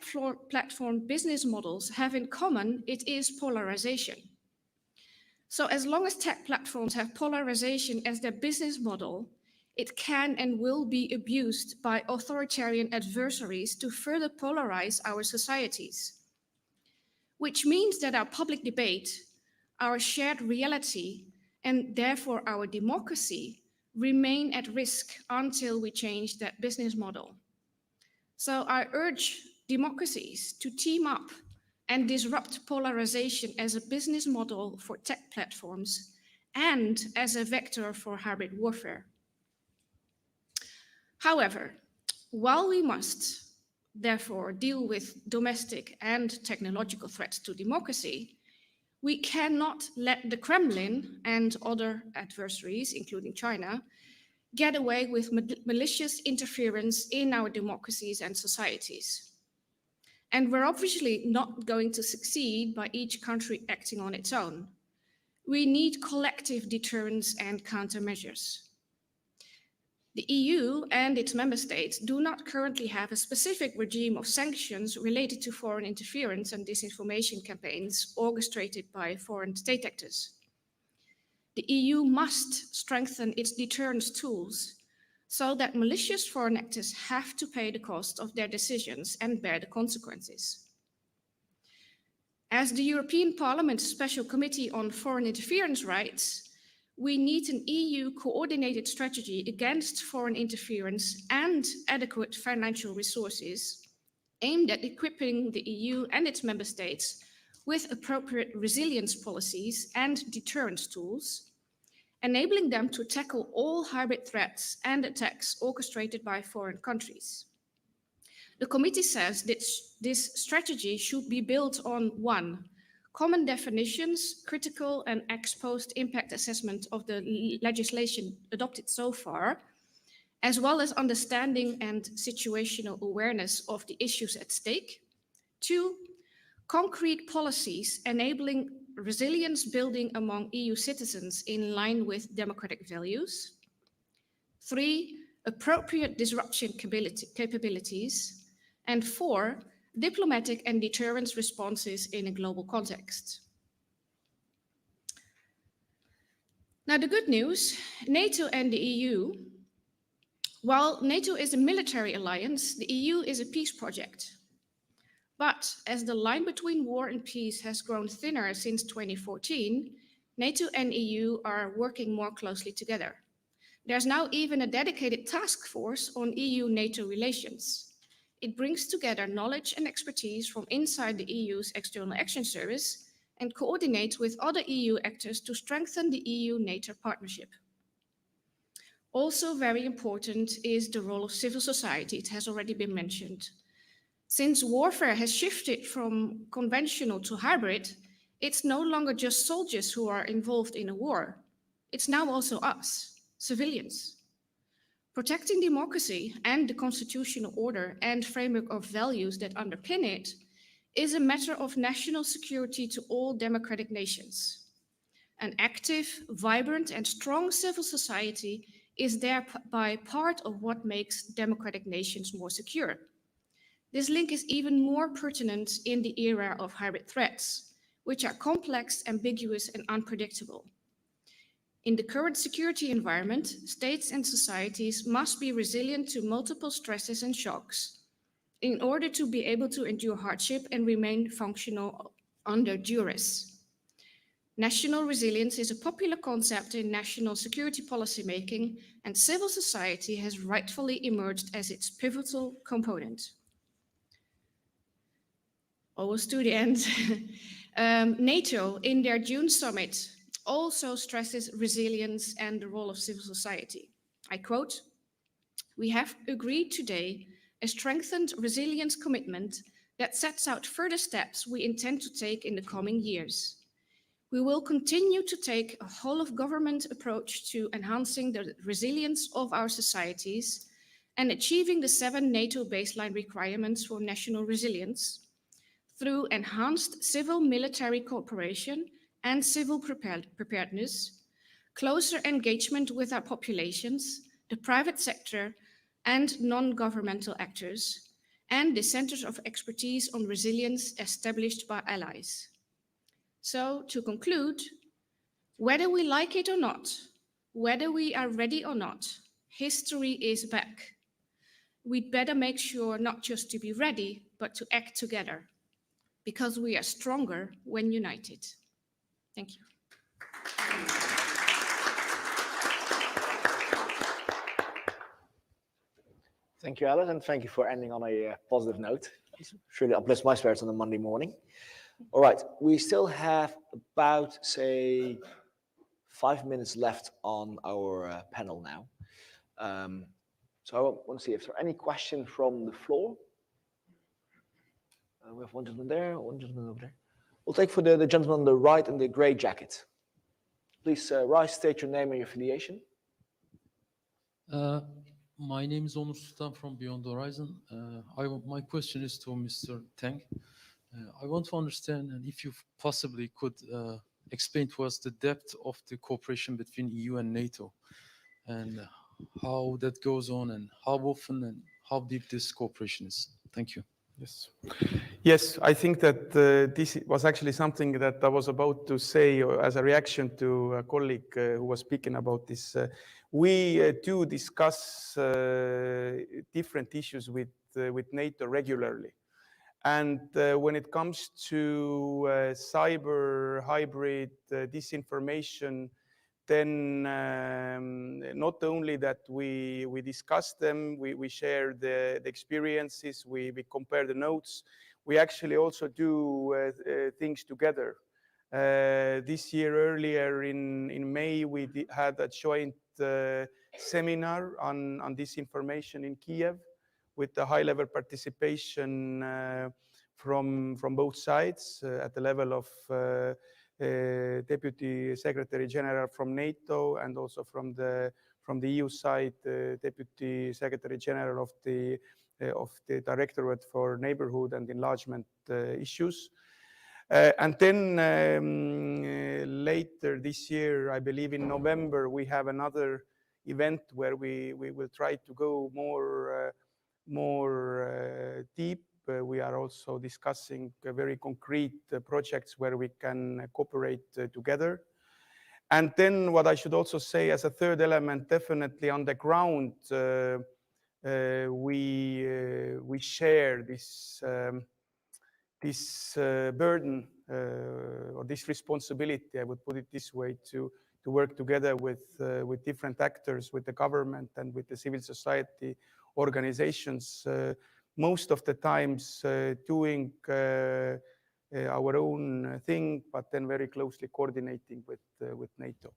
platform business models have in common, it is polarization. So as long as tech platforms have polarization as their business model, it can and will be abused by authoritarian adversaries to further polarize our societies. Which means that our public debate, our shared reality, and therefore our democracy remain at risk until we change that business model. So I urge democracies to team up and disrupt polarization as a business model for tech platforms and as a vector for hybrid warfare. However, while we must therefore deal with domestic and technological threats to democracy, we cannot let the Kremlin and other adversaries, including China, get away with malicious interference in our democracies and societies. And we're obviously not going to succeed by each country acting on its own. We need collective deterrence and countermeasures. The EU and its member states do not currently have a specific regime of sanctions related to foreign interference and disinformation campaigns orchestrated by foreign state actors. The EU must strengthen its deterrence tools so that malicious foreign actors have to pay the cost of their decisions and bear the consequences. As the European Parliament's Special Committee on Foreign Interference Rights, we need an EU coordinated strategy against foreign interference and adequate financial resources aimed at equipping the EU and its member states with appropriate resilience policies and deterrence tools, enabling them to tackle all hybrid threats and attacks orchestrated by foreign countries. The committee says that this strategy should be built on 1. Common definitions, critical and ex-post impact assessment of the legislation adopted so far, as well as understanding and situational awareness of the issues at stake. 2, concrete policies enabling resilience building among EU citizens in line with democratic values. 3, appropriate disruption capabilities. And 4, diplomatic and deterrence responses in a global context. Now, the good news, NATO and the EU, while NATO is a military alliance, the EU is a peace project. But as the line between war and peace has grown thinner since 2014, NATO and EU are working more closely together. There's now even a dedicated task force on EU-NATO relations. It brings together knowledge and expertise from inside the EU's External Action Service and coordinates with other EU actors to strengthen the EU-NATO partnership. Also very important is the role of civil society. It has already been mentioned. Since warfare has shifted from conventional to hybrid, it's no longer just soldiers who are involved in a war. It's now also us, civilians. Protecting democracy and the constitutional order and framework of values that underpin it is a matter of national security to all democratic nations. An active, vibrant, and strong civil society is thereby part of what makes democratic nations more secure. This link is even more pertinent in the era of hybrid threats, which are complex, ambiguous, and unpredictable. In the current security environment, states and societies must be resilient to multiple stresses and shocks in order to be able to endure hardship and remain functional under duress. National resilience is a popular concept in national security policymaking, and civil society has rightfully emerged as its pivotal component. Almost to the end. NATO, in their June summit also stresses resilience and the role of civil society. I quote, "We have agreed today a strengthened resilience commitment that sets out further steps we intend to take in the coming years. We will continue to take a whole-of-government approach to enhancing the resilience of our societies and achieving the 7 NATO baseline requirements for national resilience through enhanced civil-military cooperation and civil preparedness, closer engagement with our populations, the private sector, and non-governmental actors, and the centers of expertise on resilience established by allies." So, to conclude, whether we like it or not, whether we are ready or not, history is back. We'd better make sure not just to be ready, but to act together, because we are stronger when united. Thank you. Thank you, Alice, and thank you for ending on a positive note. Surely uplifts my spirits on a Monday morning. All right, we still have about, say, 5 minutes left on our panel now. So I want to see if there are any questions from the floor. We have one gentleman there, one gentleman over there. We'll take for the gentleman on the right in the gray jacket. Please rise, state your name and your affiliation. My name is Onur Sultan from Beyond Horizon. My question is to Mr. Tang. I want to understand, and if you possibly could explain to us the depth of the cooperation between EU and NATO, and how that goes on, and how often and how deep this cooperation is. Thank you. Yes. Yes, I think that this was actually something that I was about to say as a reaction to a colleague who was speaking about this. We do discuss different issues with NATO regularly. And when it comes to cyber, hybrid, disinformation, then not only that we discuss them, we share the experiences, we compare the notes, we actually also do things together. This year, earlier in May, we had a joint seminar on disinformation in Kiev with the high-level participation from both sides at the level of Deputy Secretary General from NATO and also from the EU side, Deputy Secretary General of the Directorate for Neighborhood and Enlargement Issues. And then later this year, I believe in November, we have another event where we will try to go more deep. We are also discussing very concrete projects where we can cooperate together. And then what I should also say as a third element, definitely on the ground, we share this burden or this responsibility, I would put it this way, to work together with different actors, with the government and with the civil society organizations. Most of the times doing our own thing, but then very closely coordinating with NATO.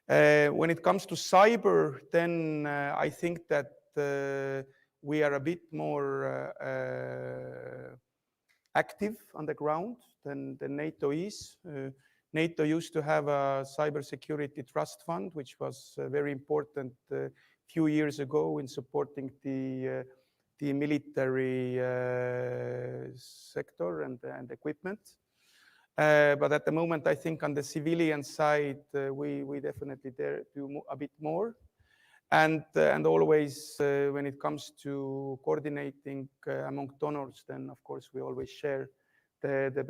When it comes to cyber, then I think that we are a bit more active on the ground than NATO is. NATO used to have a cybersecurity trust fund, which was very important a few years ago in supporting the military sector and equipment. But at the moment, I think on the civilian side, we definitely dare do a bit more. And always, when it comes to coordinating among donors, then of course we always share the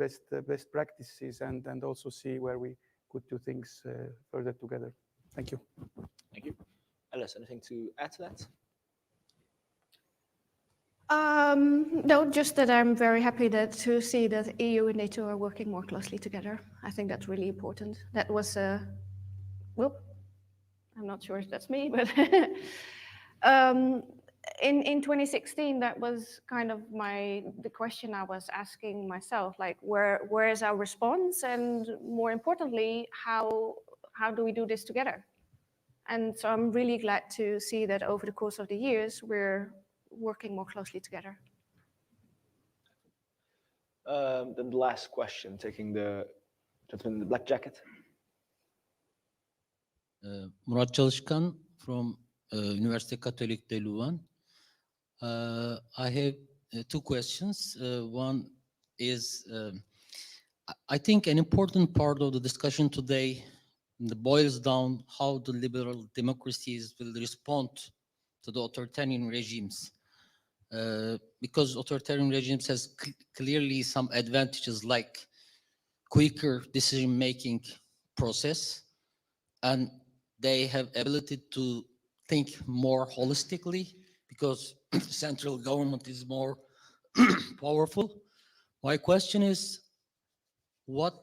best practices and also see where we could do things further together. Thank you. Thank you. Alice, anything to add to that? No, just that I'm very happy to see that EU and NATO are working more closely together. I think that's really important. That was well, I'm not sure if that's me, but in 2016, that was kind of the question I was asking myself, like where is our response, and more importantly, how do we do this together? And so I'm really glad to see that over the course of the years we're working more closely together. Then the last question, taking the gentleman in the black jacket. Murat Çalışkan from Üniversite Katolik de Louvain. I have two questions. One is, I think an important part of the discussion today boils down how the liberal democracies will respond to the authoritarian regimes. Because authoritarian regimes has clearly some advantages like quicker decision-making process, and they have ability to think more holistically because central government is more powerful. My question is, what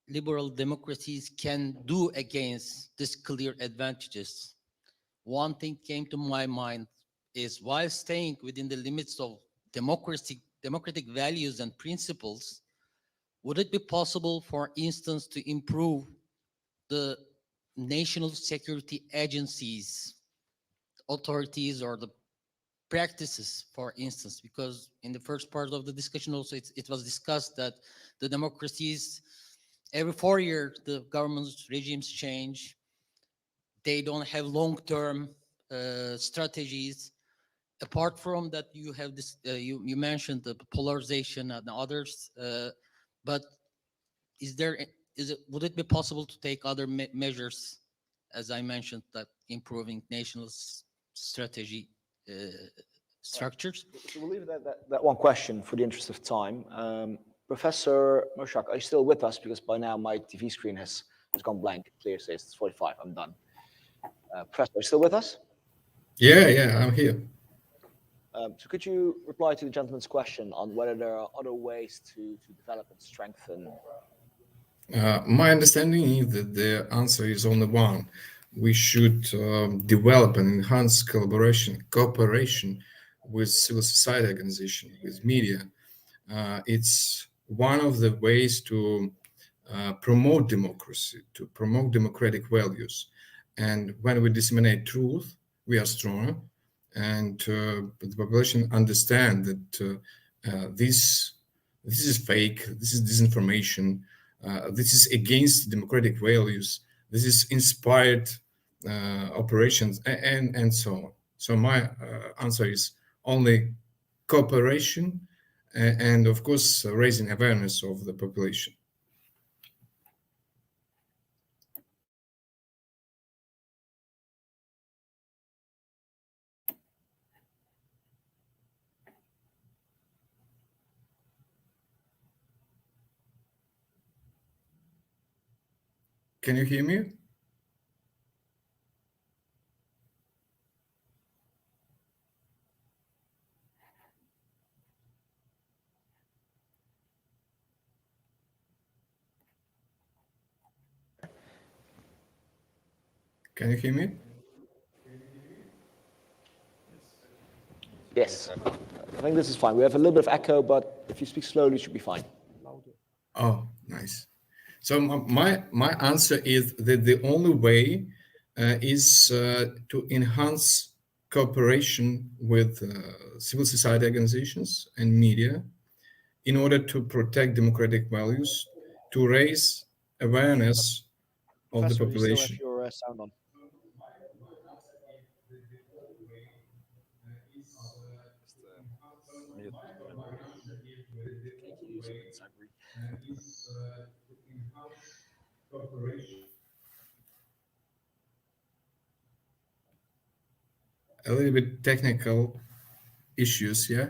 liberal democracies can do against these clear advantages? One thing came to my mind is, while staying within the limits of democratic values and principles, would it be possible, for instance, to improve the national security agencies, authorities, or the practices, for instance? Because in the first part of the discussion also it was discussed that the democracies, every 4 years the government's regimes change. They don't have long-term strategies. Apart from that, you have this, you mentioned the polarization and others, but would it be possible to take other measures, as I mentioned, that improving national strategy structures? So we'll leave that one question for the interest of time. Professor Murshak, are you still with us? Because by now my TV screen has gone blank. It clearly says it's 45. I'm done. Professor, are you still with us? Yeah, I'm here. So could you reply to the gentleman's question on whether there are other ways to develop and strengthen? My understanding is that the answer is only one. We should develop and enhance cooperation with civil society organizations, with media. It's one of the ways to promote democracy, to promote democratic values. And when we disseminate truth, we are stronger. And the population understand that this is fake, this is disinformation, this is against democratic values, this is inspired operations, and so on. So my answer is only cooperation and, of course, raising awareness of the population. Can you hear me? Can you hear me? Yes. I think this is fine. We have a little bit of echo, but if you speak slowly, it should be fine. Oh, nice. So my answer is that the only way is to enhance cooperation with civil society organizations and media in order to protect democratic values, to raise awareness of the population. You still have your sound on. A little bit technical issues, yeah.